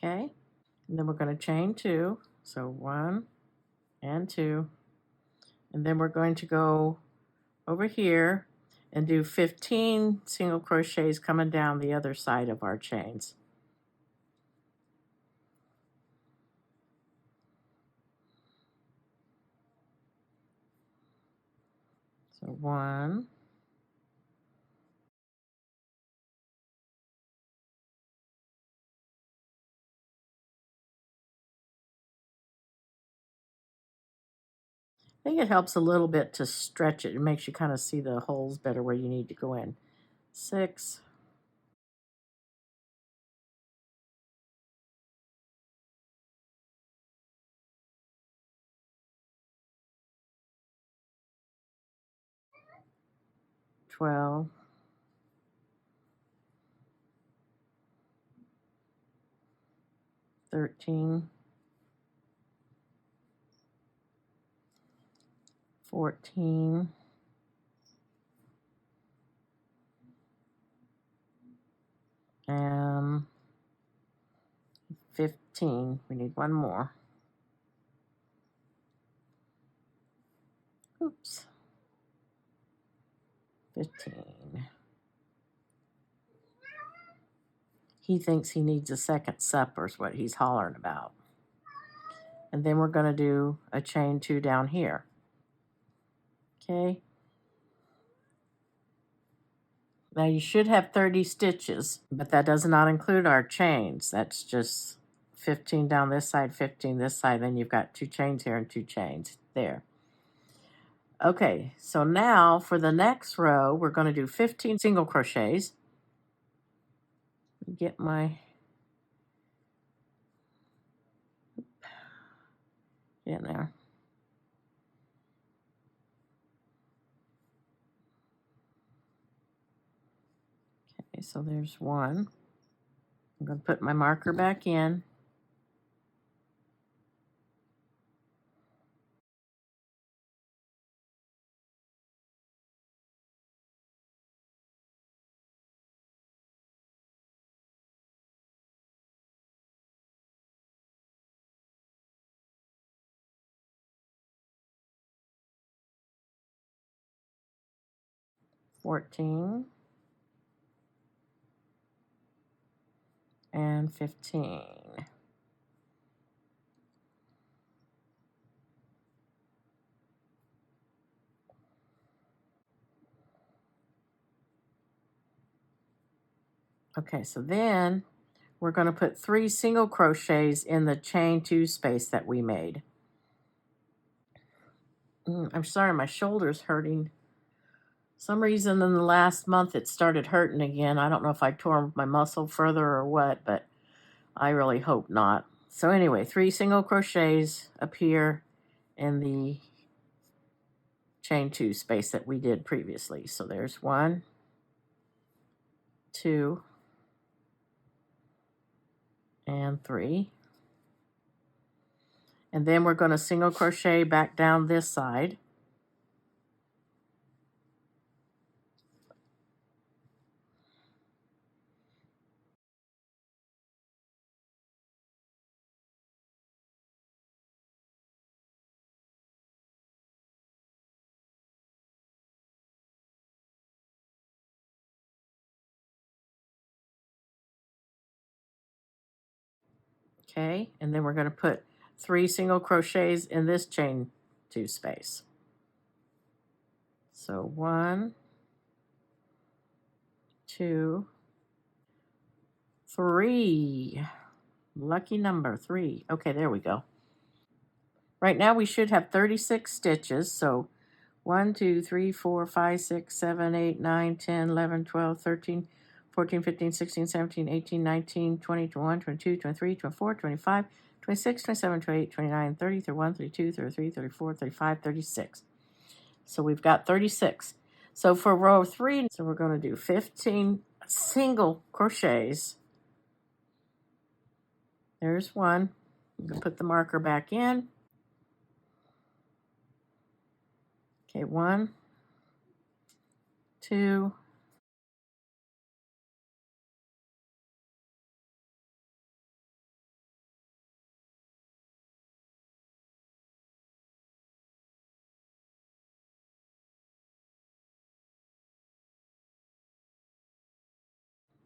Okay. And then we're going to chain 2. So 1 and 2. And then we're going to go over here and do 15 single crochets coming down the other side of our chains. So 1, I think it helps a little bit to stretch it. It makes you kind of see the holes better where you need to go in. 6, 12, 13, 14, 15. We need one more. Oops. 15. He thinks he needs a second supper is what he's hollering about. And then we're going to do a chain 2 down here. Okay. Now you should have 30 stitches, but that does not include our chains. That's just 15 down this side, 15 this side. Then you've got 2 chains here and 2 chains there. Okay, so now for the next row, we're going to do 15 single crochets. Get my in there. Okay, so there's one. I'm going to put my marker back in. $14 and $15. Okay, so then we're going to put 3 single crochets in the chain 2 space that we made. I'm sorry, my shoulder's hurting. Some reason in the last month it started hurting again. I don't know if I tore my muscle further or what, but I really hope not. So anyway, 3 single crochets appear in the chain 2 space that we did previously. So there's 1, 2, and 3. And then we're going to single crochet back down this side. Okay, and then we're going to put 3 single crochets in this chain 2 space. So 1, 2, 3. Lucky number 3. Okay, there we go. Right now we should have 36 stitches. So 1, 2, 3, 4, 5, 6, 7, 8, 9, 10, 11, 12, 13, 14, 15, 16, 17, 18, 19, 20, 21, 22, 23, 24, 25, 26, 27, 28, 29, 30, 31, 32, 33, 34, 35, 36. So we've got 36. So for row 3, so we're going to do 15 single crochets. There's 1. I'm going to put the marker back in. Okay, 1, 2,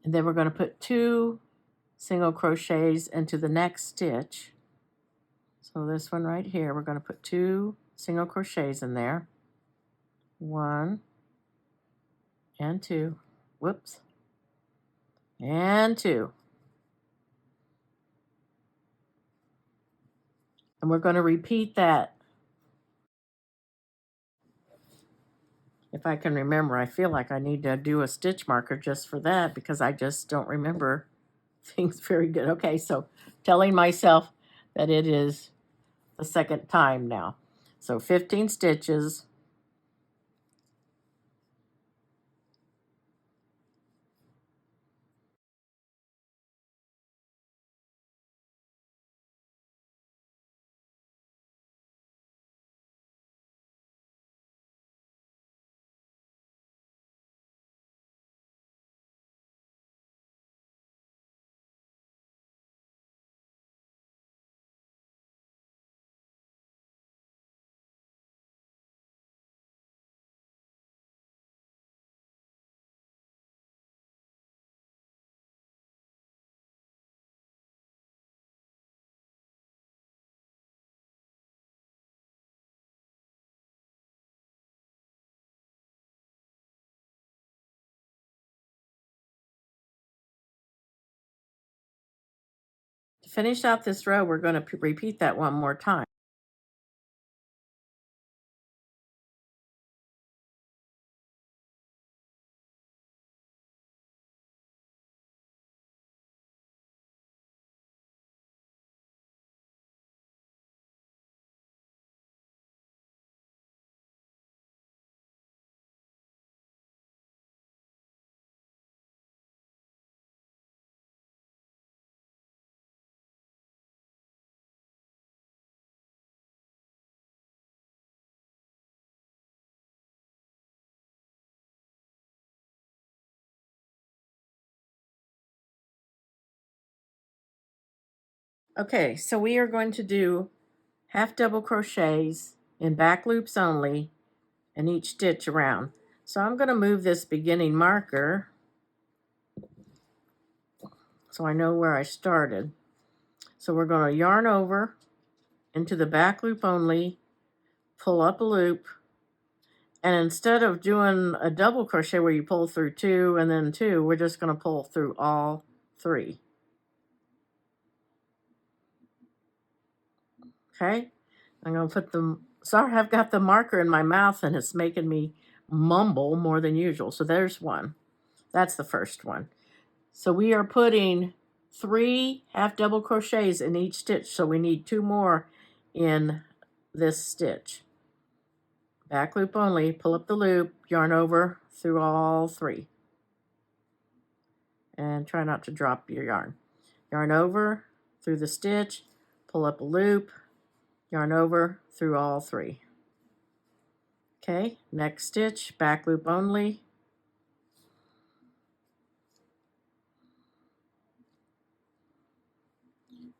and then we're going to put 2 single crochets into the next stitch. So this one right here, we're going to put 2 single crochets in there. 1 and 2. Whoops. And 2. And we're going to repeat that. If I can remember, I feel like I need to do a stitch marker just for that because I just don't remember things very good. Okay, so telling myself that it is the second time now. So 15 stitches. To finish out this row, we're going to repeat that one more time. Okay, so we are going to do half double crochets in back loops only in each stitch around. So I'm going to move this beginning marker so I know where I started. So we're going to yarn over into the back loop only, pull up a loop, and instead of doing a double crochet where you pull through 2 and then 2, we're just going to pull through all 3. Okay, I'm going to put them, sorry, I've got the marker in my mouth and it's making me mumble more than usual. So there's one. That's the first one. So we are putting 3 half double crochets in each stitch. So we need 2 more in this stitch. Back loop only, pull up the loop, yarn over through all 3. And try not to drop your yarn. Yarn over through the stitch, pull up a loop, yarn over through all 3. Okay, next stitch, back loop only.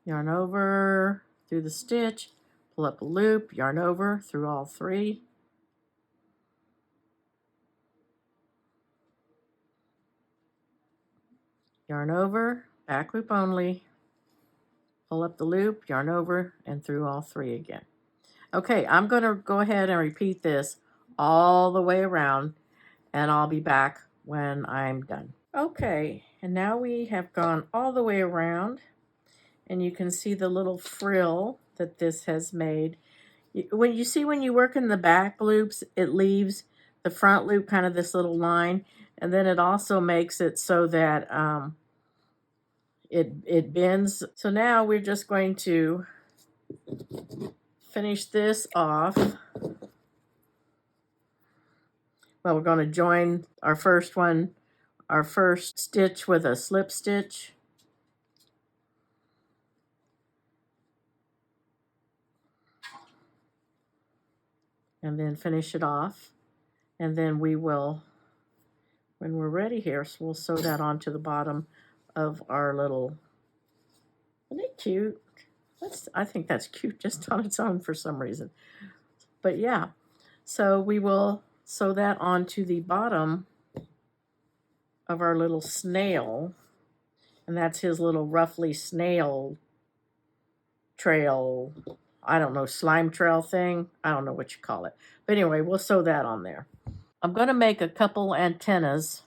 Yarn over through the stitch, pull up a loop, yarn over through all 3. Yarn over, back loop only, pull up the loop, yarn over, and through all 3 again. Okay, I'm going to go ahead and repeat this all the way around, and I'll be back when I'm done. Okay, and now we have gone all the way around, and you can see the little frill that this has made. When you work in the back loops, it leaves the front loop kind of this little line, and then it also makes it so that it bends. So now we're just going to finish this off. Well, we're going to join our first stitch with a slip stitch. And then finish it off. And then we will, when we're ready here, so we'll sew that onto the bottom of our little, isn't it cute? I think that's cute just on its own for some reason. But yeah, so we will sew that onto the bottom of our little snail. And that's his little roughly snail trail, I don't know, slime trail thing. I don't know what you call it. But anyway, we'll sew that on there. I'm going to make a couple antennas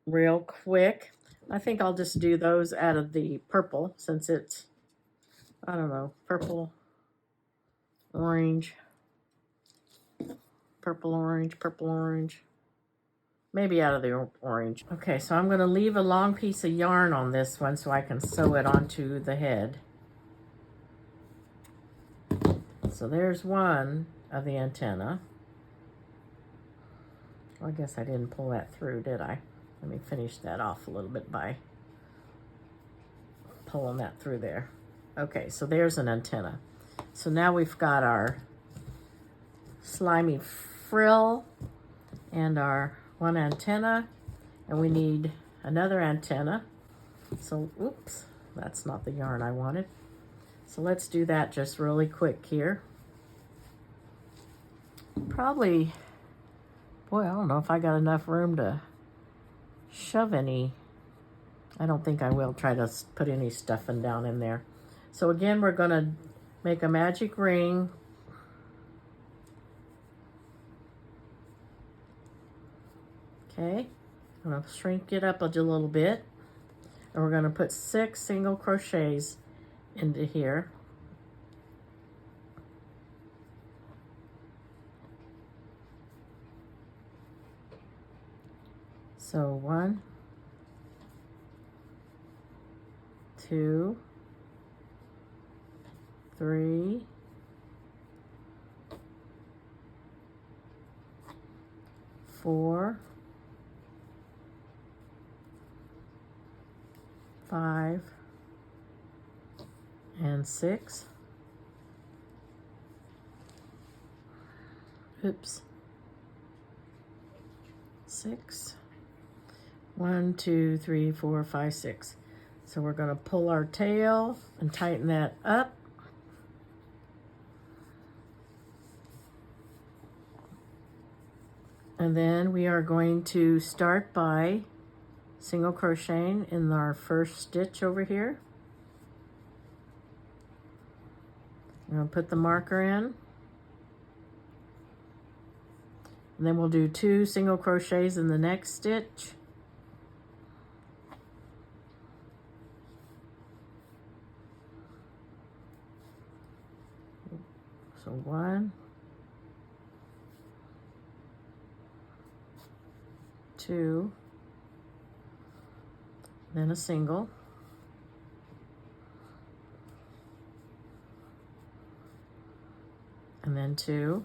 real quick. I think I'll just do those out of the purple since it's, I don't know, purple, orange, purple, orange, purple, orange. Maybe out of the orange. Okay, so I'm going to leave a long piece of yarn on this one so I can sew it onto the head. So there's one of the antenna. Well, I guess I didn't pull that through, did I? Let me finish that off a little bit by pulling that through there. Okay, so there's an antenna. So now we've got our slimy frill and our one antenna, and we need another antenna. So, oops, that's not the yarn I wanted. So let's do that just really quick here. Probably, boy, I don't know if I got enough room to shove any. I don't think I will try to put any stuffing down in there. So again, we're going to make a magic ring. Okay, I'm going to shrink it up a little bit. And we're going to put 6 single crochets into here. So 1, 2, 3, 4, 5, and 6. Oops. 6. 1, 2, 3, 4, 5, 6. So we're going to pull our tail and tighten that up. And then we are going to start by single crocheting in our first stitch over here. I'm going to put the marker in. And then we'll do 2 single crochets in the next stitch. So 1, 2, then a single, and then 2,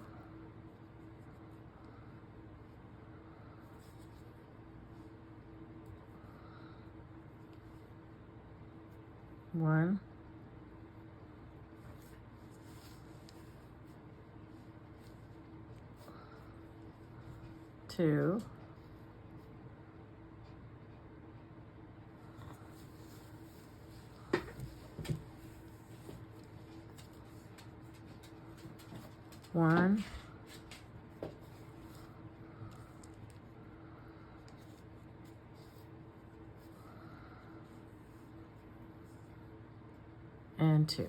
one, 2, 1, and 2.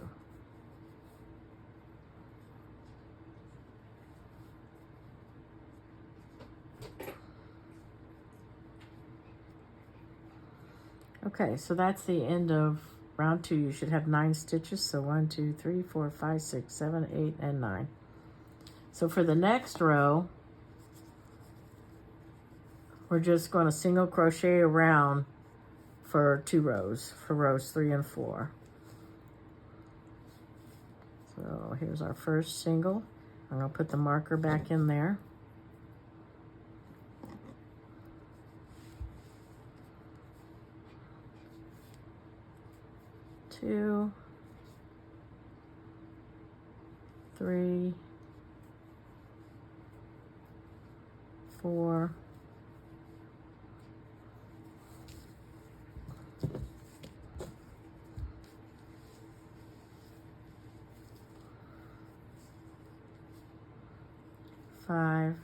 Okay, so that's the end of round 2. You should have 9 stitches. So 1, 2, 3, 4, 5, 6, 7, 8, and 9. So for the next row, we're just going to single crochet around for 2 rows, for rows 3 and 4. So here's our first single. I'm going to put the marker back in there. Two, 3, 4, 5,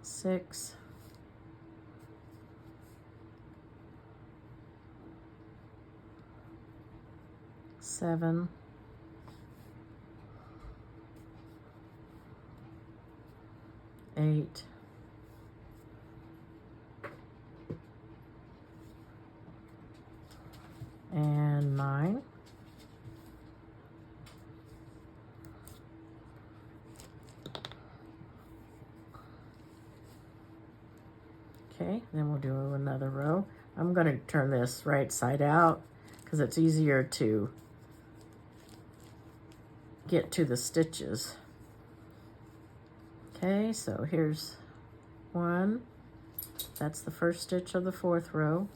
6, 7, 8, 9. Okay, then we'll do another row. I'm going to turn this right side out because it's easier to get to the stitches. Okay, so here's 1. That's the first stitch of the 4th row.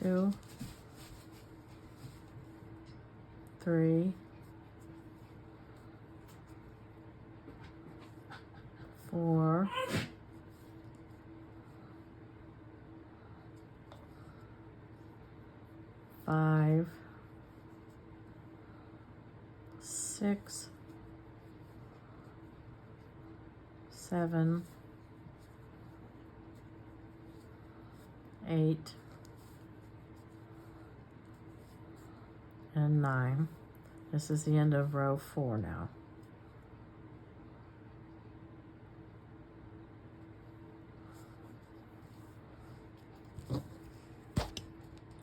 2, 3, 4, 5, 6, 7, 8, and 9. This is the end of row 4 now.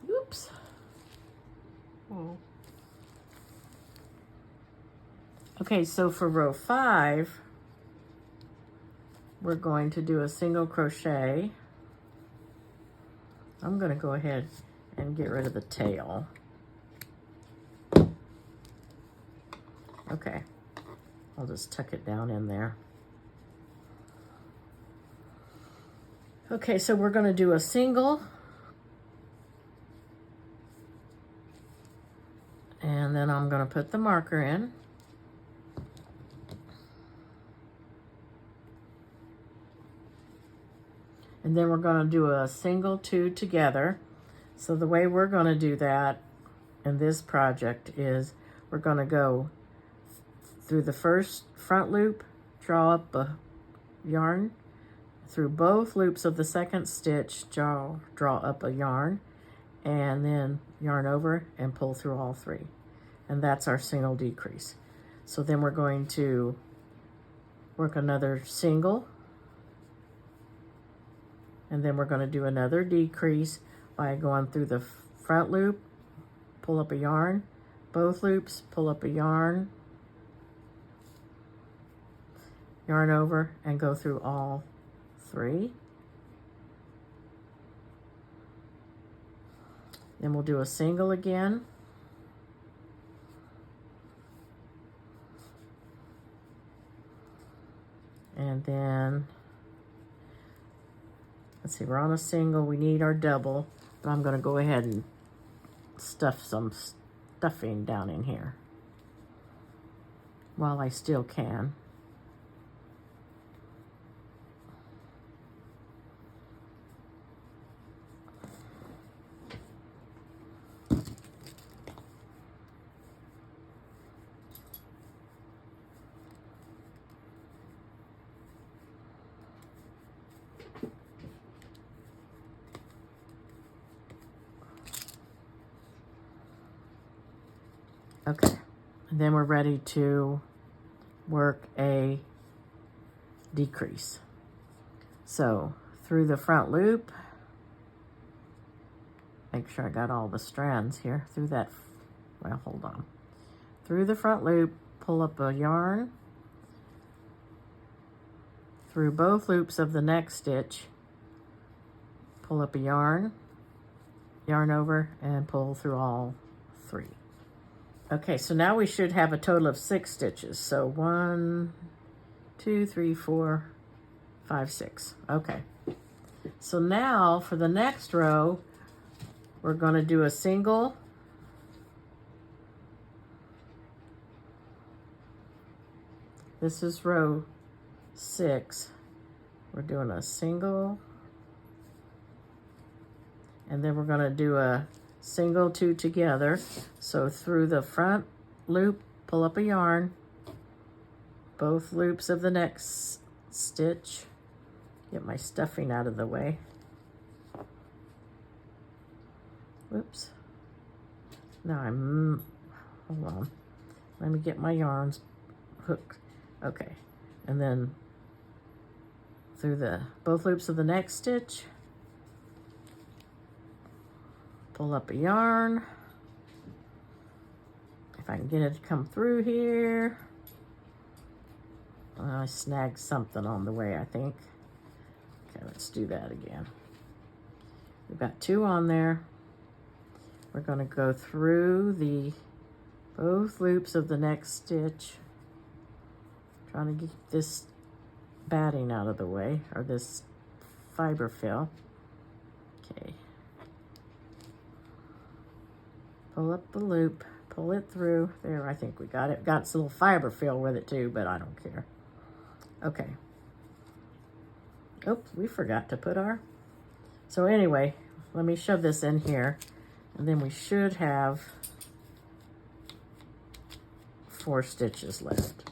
Oops. Oh. Okay, so for row 5, we're going to do a single crochet. I'm going to go ahead and get rid of the tail. Okay, I'll just tuck it down in there. Okay, so we're going to do a single, and then I'm going to put the marker in. And then we're going to do a single 2 together. So the way we're going to do that in this project is we're going to go through the first front loop, draw up a yarn, through both loops of the second stitch, draw up a yarn, and then yarn over and pull through all 3. And that's our single decrease. So then we're going to work another single, and then we're going to do another decrease by going through the front loop, pull up a yarn, both loops, pull up a yarn, yarn over, and go through all 3. Then we'll do a single again. And then, let's see, we're on a single, we need our double, but I'm going to go ahead and stuff some stuffing down in here while I still can. Okay, and then we're ready to work a decrease. So through the front loop, make sure I got all the strands here, through that, well, hold on. Through the front loop, pull up a yarn, through both loops of the next stitch, pull up a yarn, yarn over, and pull through all 3. Okay, so now we should have a total of 6 stitches. So 1, 2, 3, 4, 5, 6. Okay. So now for the next row, we're going to do a single, this is row 6. We're doing a single, and then we're going to do a single 2 together. So through the front loop, pull up a yarn, both loops of the next stitch, get my stuffing out of the way. Whoops. Now hold on. Let me get my yarns hooked. Okay. And then through the both loops of the next stitch, pull up a yarn. If I can get it to come through here. I snagged something on the way, I think. Okay, let's do that again. We've got 2 on there. We're going to go through the both loops of the next stitch. Trying to get this batting out of the way, or this fiber fill. Okay. Pull up the loop, pull it through. There, I think we got it. Got a little fiber fill with it too, but I don't care. Okay. Oops, we forgot to put our... So anyway, let me shove this in here, and then we should have 4 stitches left.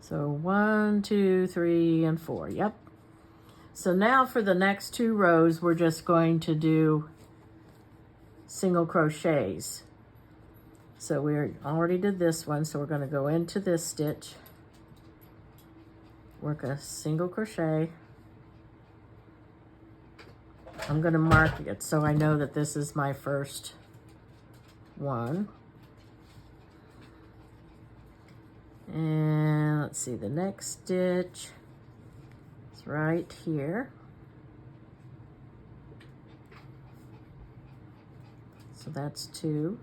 So 1, 2, 3, and 4. Yep. So now for the next 2 rows, we're just going to do single crochets. So we already did this one, so we're going to go into this stitch, work a single crochet. I'm going to mark it so I know that this is my first one. And let's see, the next stitch is right here. So that's 2.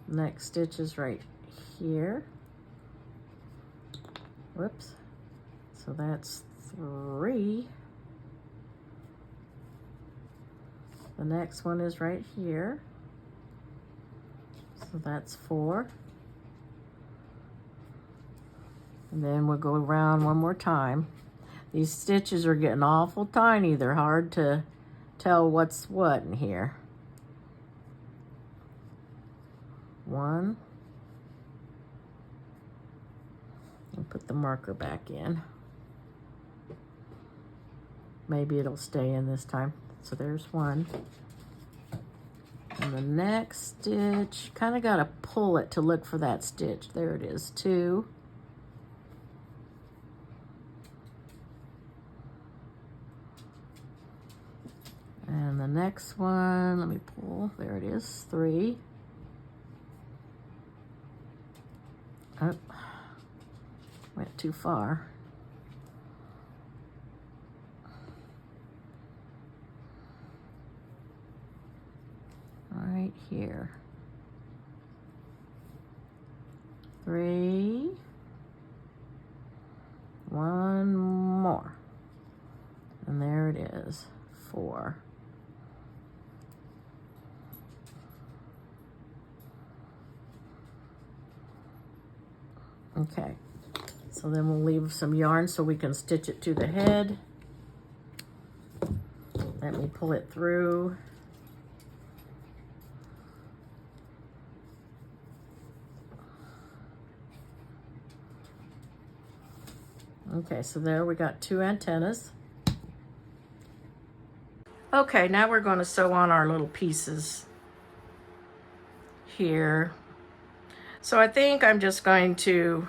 Next stitch is right here. Whoops. So that's 3. The next one is right here. So that's 4. And then we'll go around one more time. These stitches are getting awful tiny. They're hard to tell what's what in here. 1. And put the marker back in. Maybe it'll stay in this time. So there's 1. And the next stitch, kind of got to pull it to look for that stitch. There it is, 2. And the next one, let me pull, there it is, 3. Oh, went too far. Right here. 3. 1 more. And there it is, 4. Okay, so then we'll leave some yarn so we can stitch it to the head. Let me pull it through. Okay, so there we got 2 antennas. Okay, now we're going to sew on our little pieces here. So I think I'm just going to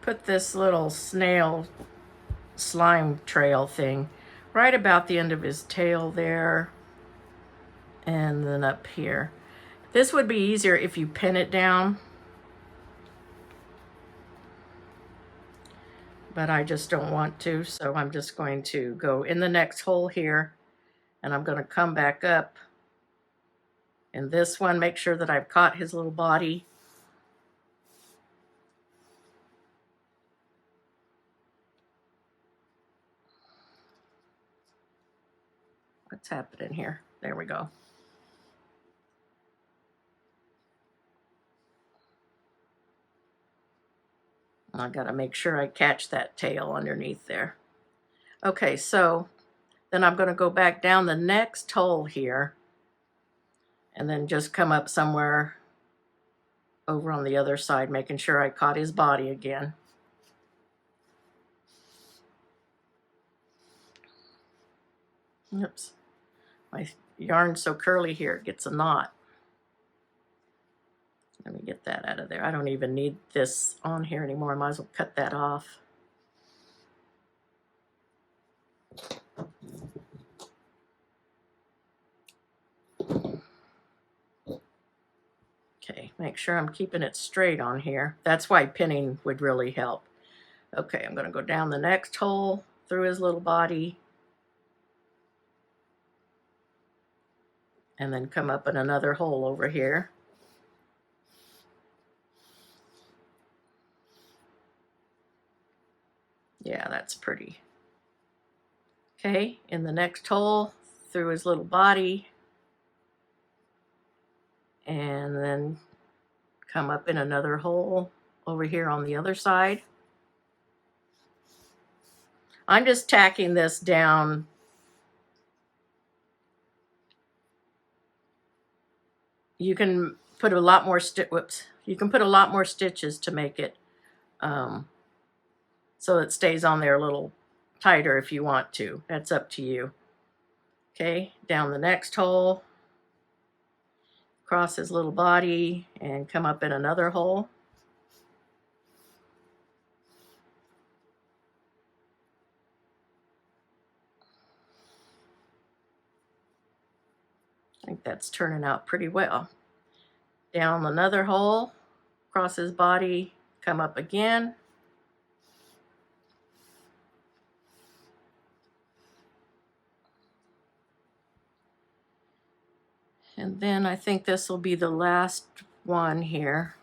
put this little snail slime trail thing right about the end of his tail there, and then up here. This would be easier if you pin it down, but I just don't want to, so I'm just going to go in the next hole here, and I'm going to come back up in this one, make sure that I've caught his little body. What's happening here? There we go. I gotta make sure I catch that tail underneath there. Okay, so then I'm gonna go back down the next hole here and then just come up somewhere over on the other side, making sure I caught his body again. Oops, my yarn's so curly here, it gets a knot. Let me get that out of there. I don't even need this on here anymore. I might as well cut that off. Okay, make sure I'm keeping it straight on here. That's why pinning would really help. Okay, I'm going to go down the next hole through his little body and then come up in another hole over here. Yeah, that's pretty. Okay, in the next hole through his little body, and then come up in another hole over here on the other side. I'm just tacking this down you can put a lot more you can put a lot more stitches to make it so it stays on there a little tighter if you want to. That's up to you. Okay, down the next hole, cross his little body and come up in another hole. I think that's turning out pretty well. Down another hole, cross his body, come up again. And then I think this will be the last one here.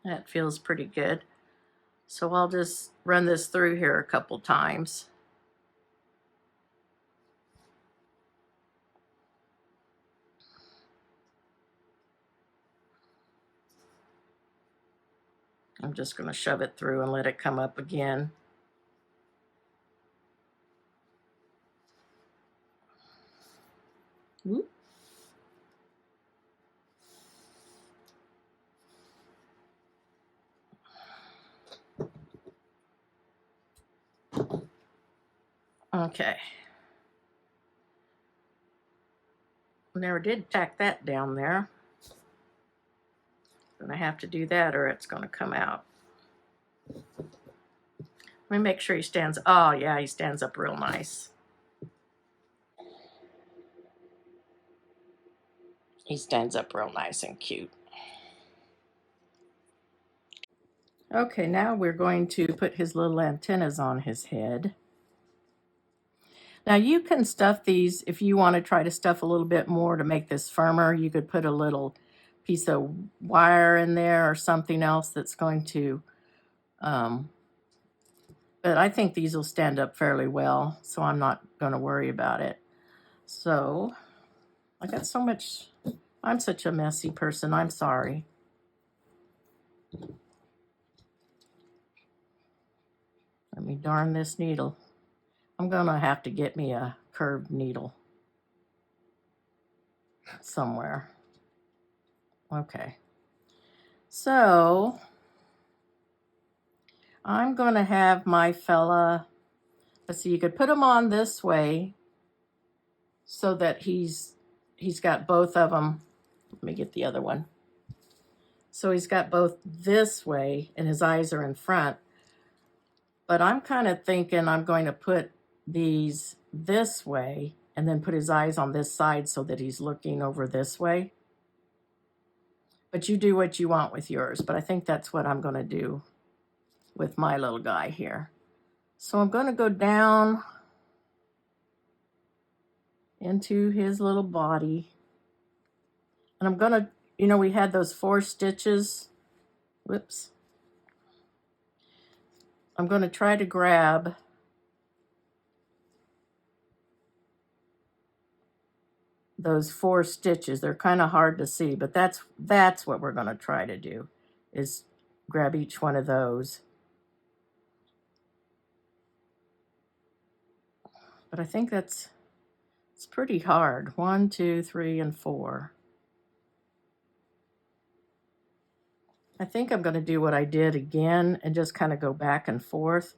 That feels pretty good. So I'll just run this through here a couple times. I'm just going to shove it through and let it come up again. Whoop. Okay. Never did tack that down there. Gonna have to do that or it's gonna come out. Let me make sure he stands. Oh yeah, he stands up real nice. He stands up real nice and cute. Okay, now we're going to put his little antennas on his head. Now you can stuff these, if you want to try to stuff a little bit more to make this firmer, you could put a little piece of wire in there or something else that's going to, but I think these will stand up fairly well, so I'm not going to worry about it. So, I got so much, I'm such a messy person, I'm sorry. Let me darn this needle. I'm going to have to get me a curved needle somewhere. Okay. So, I'm going to have my fella, let's see, you could put him on this way so that he's got both of them. Let me get the other one. So he's got both this way and his eyes are in front. But I'm kind of thinking I'm going to put these this way and then put his eyes on this side so that he's looking over this way. But you do what you want with yours. But I think that's what I'm going to do with my little guy here. So I'm going to go down into his little body. And I'm going to, you know, we had those 4 stitches. Whoops. I'm going to try to grab those 4 stitches. They're kind of hard to see, but that's what we're going to try to do, is grab each one of those. But I think it's pretty hard. 1, 2, 3, and 4. I think I'm going to do what I did again and just kind of go back and forth.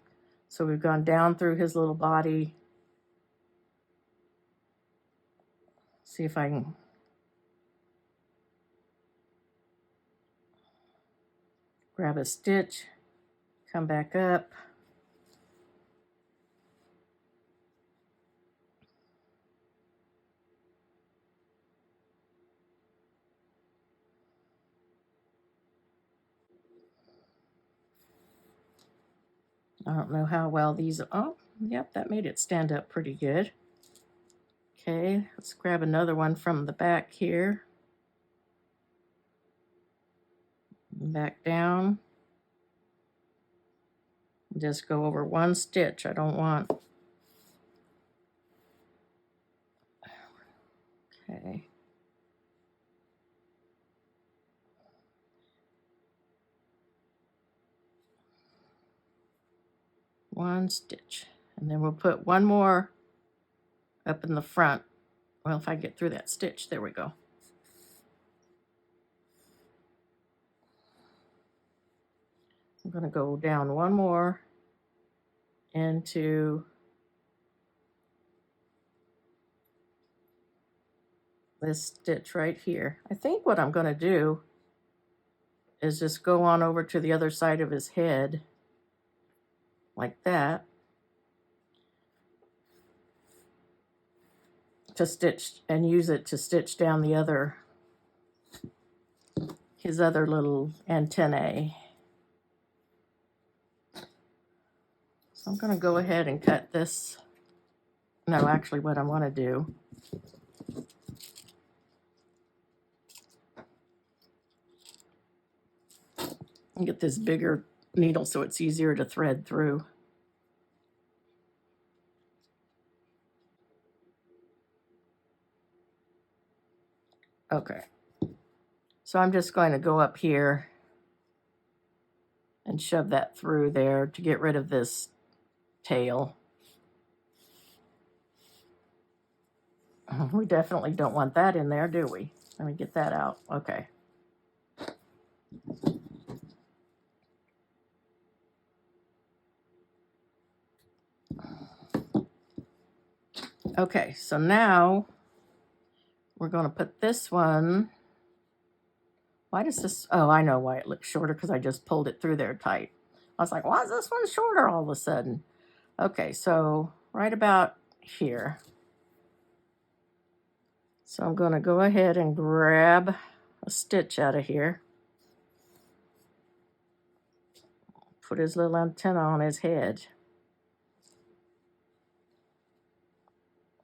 So we've gone down through his little body. See if I can grab a stitch, come back up. I don't know how well these, oh, yep, that made it stand up pretty good. Okay, let's grab another one from the back here. Back down. Just go over 1 stitch. I don't want. Okay. One stitch. And then we'll put one more up in the front. Well, if I get through that stitch, there we go. I'm going to go down one more into this stitch right here. I think what I'm going to do is just go on over to the other side of his head like that to stitch and use it to stitch down the other, his other little antennae. So I'm going to go ahead and cut this. No, actually what I want to do and get this bigger needle so it's easier to thread through. Okay, so I'm just going to go up here and shove that through there to get rid of this tail. We definitely don't want that in there, do we? Let me get that out. Okay. Okay, so now we're going to put this one. Why does this, oh, I know why it looks shorter, because I just pulled it through there tight. I was like, why is this one shorter all of a sudden? Okay, so right about here. So I'm going to go ahead and grab a stitch out of here. Put his little antenna on his head.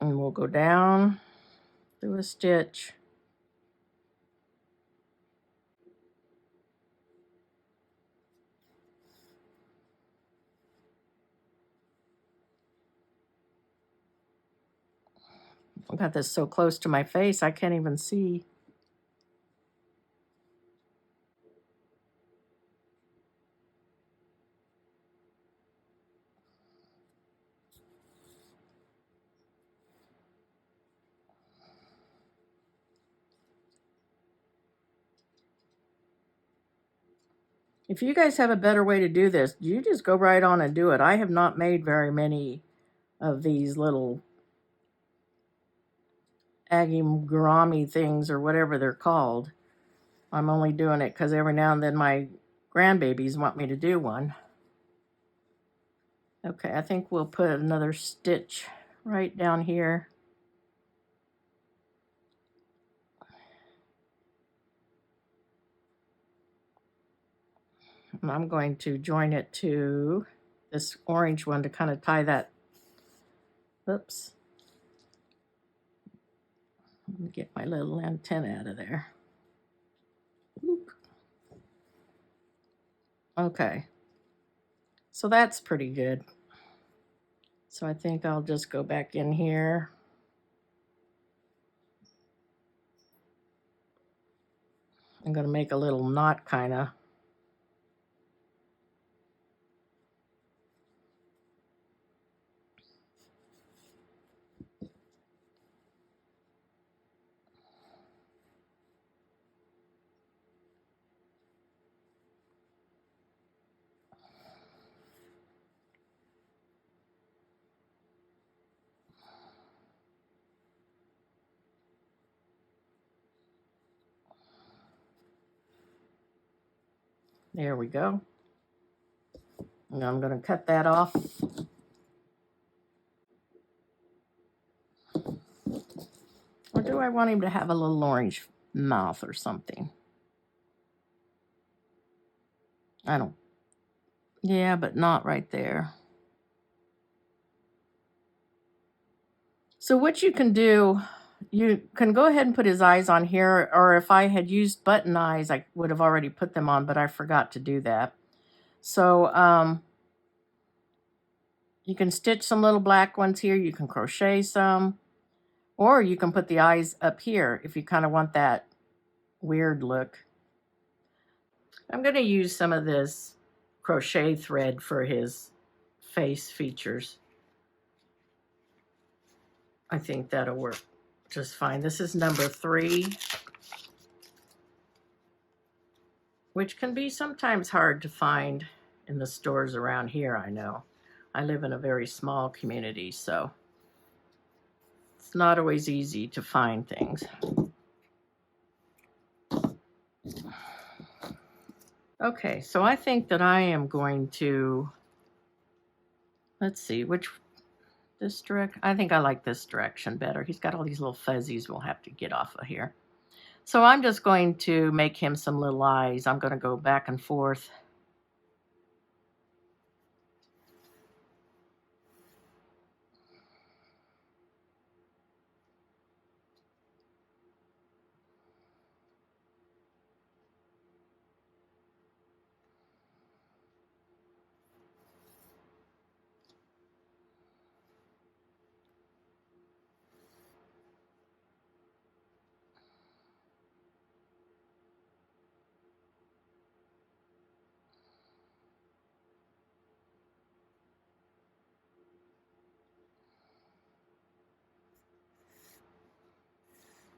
And we'll go down through a stitch. I've got this so close to my face, I can't even see. If you guys have a better way to do this, you just go right on and do it. I have not made very many of these little Amigurumi things or whatever they're called. I'm only doing it because every now and then my grandbabies want me to do one. Okay, I think we'll put another stitch right down here. And I'm going to join it to this orange one to kind of tie that. Oops. Let me get my little antenna out of there. Oop. Okay. So that's pretty good. So I think I'll just go back in here. I'm going to make a little knot kind of. There we go. And I'm going to cut that off. Or do I want him to have a little orange mouth or something? I don't. Yeah, but not right there. So what you can do, you can go ahead and put his eyes on here, or if I had used button eyes, I would have already put them on, but I forgot to do that. So you can stitch some little black ones here. You can crochet some, or you can put the eyes up here if you kind of want that weird look. I'm going to use some of this crochet thread for his face features. I think that'll work just fine. This is number 3, which can be sometimes hard to find in the stores around here, I know. I live in a very small community, so it's not always easy to find things. Okay, so I think that I am going to, let's see, this direction, I think I like this direction better. He's got all these little fuzzies we'll have to get off of here. So I'm just going to make him some little eyes. I'm going to go back and forth.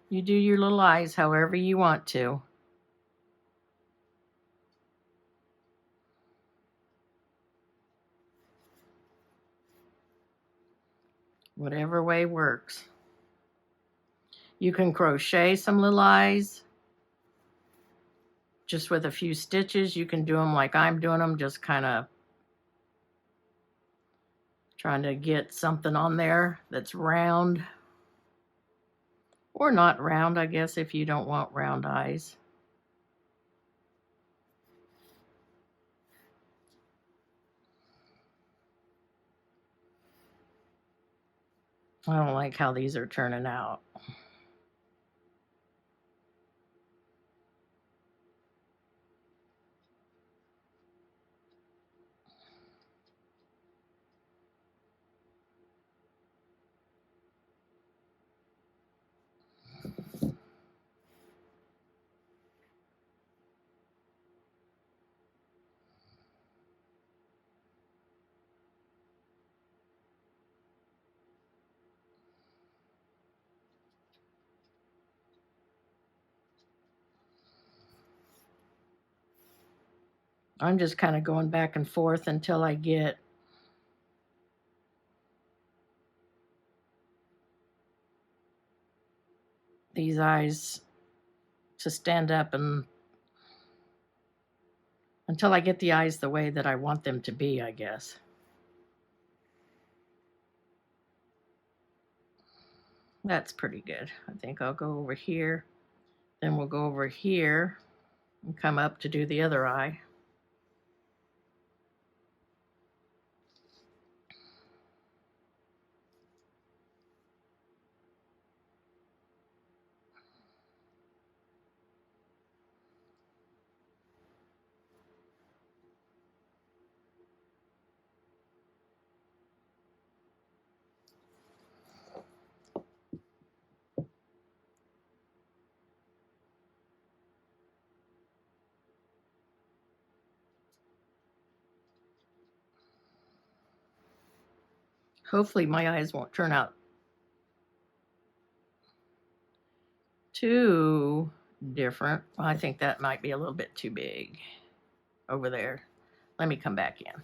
You do your little eyes however you want to. Whatever way works. You can crochet some little eyes just with a few stitches. You can do them like I'm doing them, just kind of trying to get something on there that's round. Or not round, I guess, if you don't want round eyes. I don't like how these are turning out. I'm just kind of going back and forth until I get these eyes to stand up, and until I get the eyes the way that I want them to be, I guess. That's pretty good. I think I'll go over here, then we'll go over here and come up to do the other eye. Hopefully my eyes won't turn out too different. I think that might be a little bit too big over there. Let me come back in.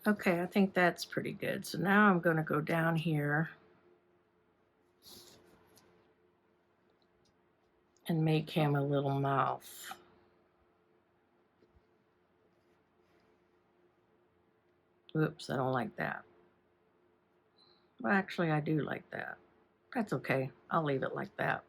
Okay, I think that's pretty good. So now I'm going to go down here and make him a little mouth. Oops, I don't like that. Well, actually, I do like that. That's okay. I'll leave it like that.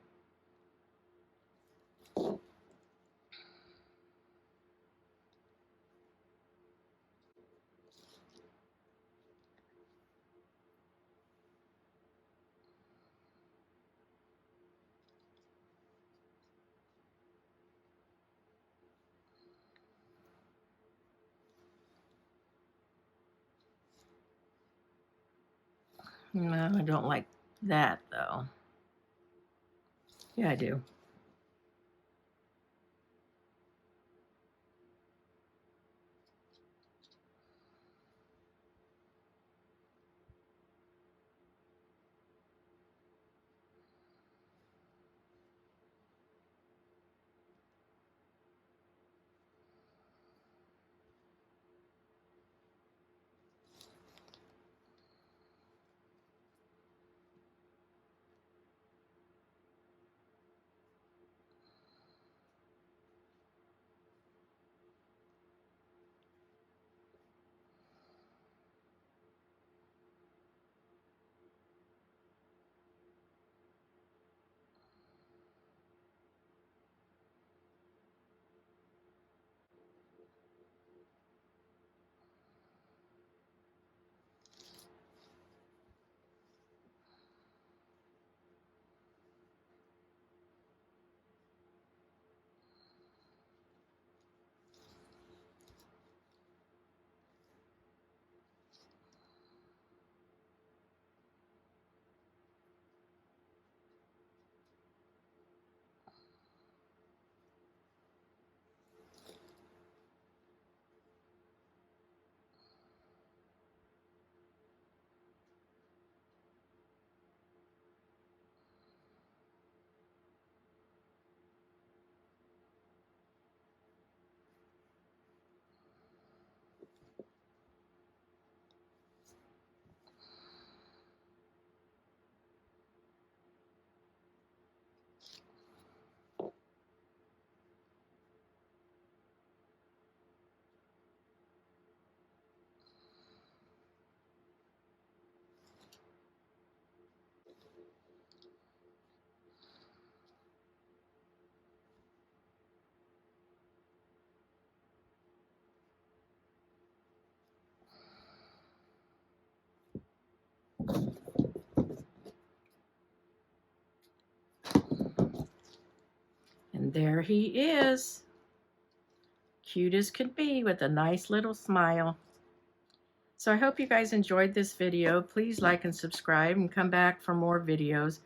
No, I don't like that, though. Yeah, I do. And there he is. Cute as could be with a nice little smile. So I hope you guys enjoyed this video. Please like and subscribe and come back for more videos.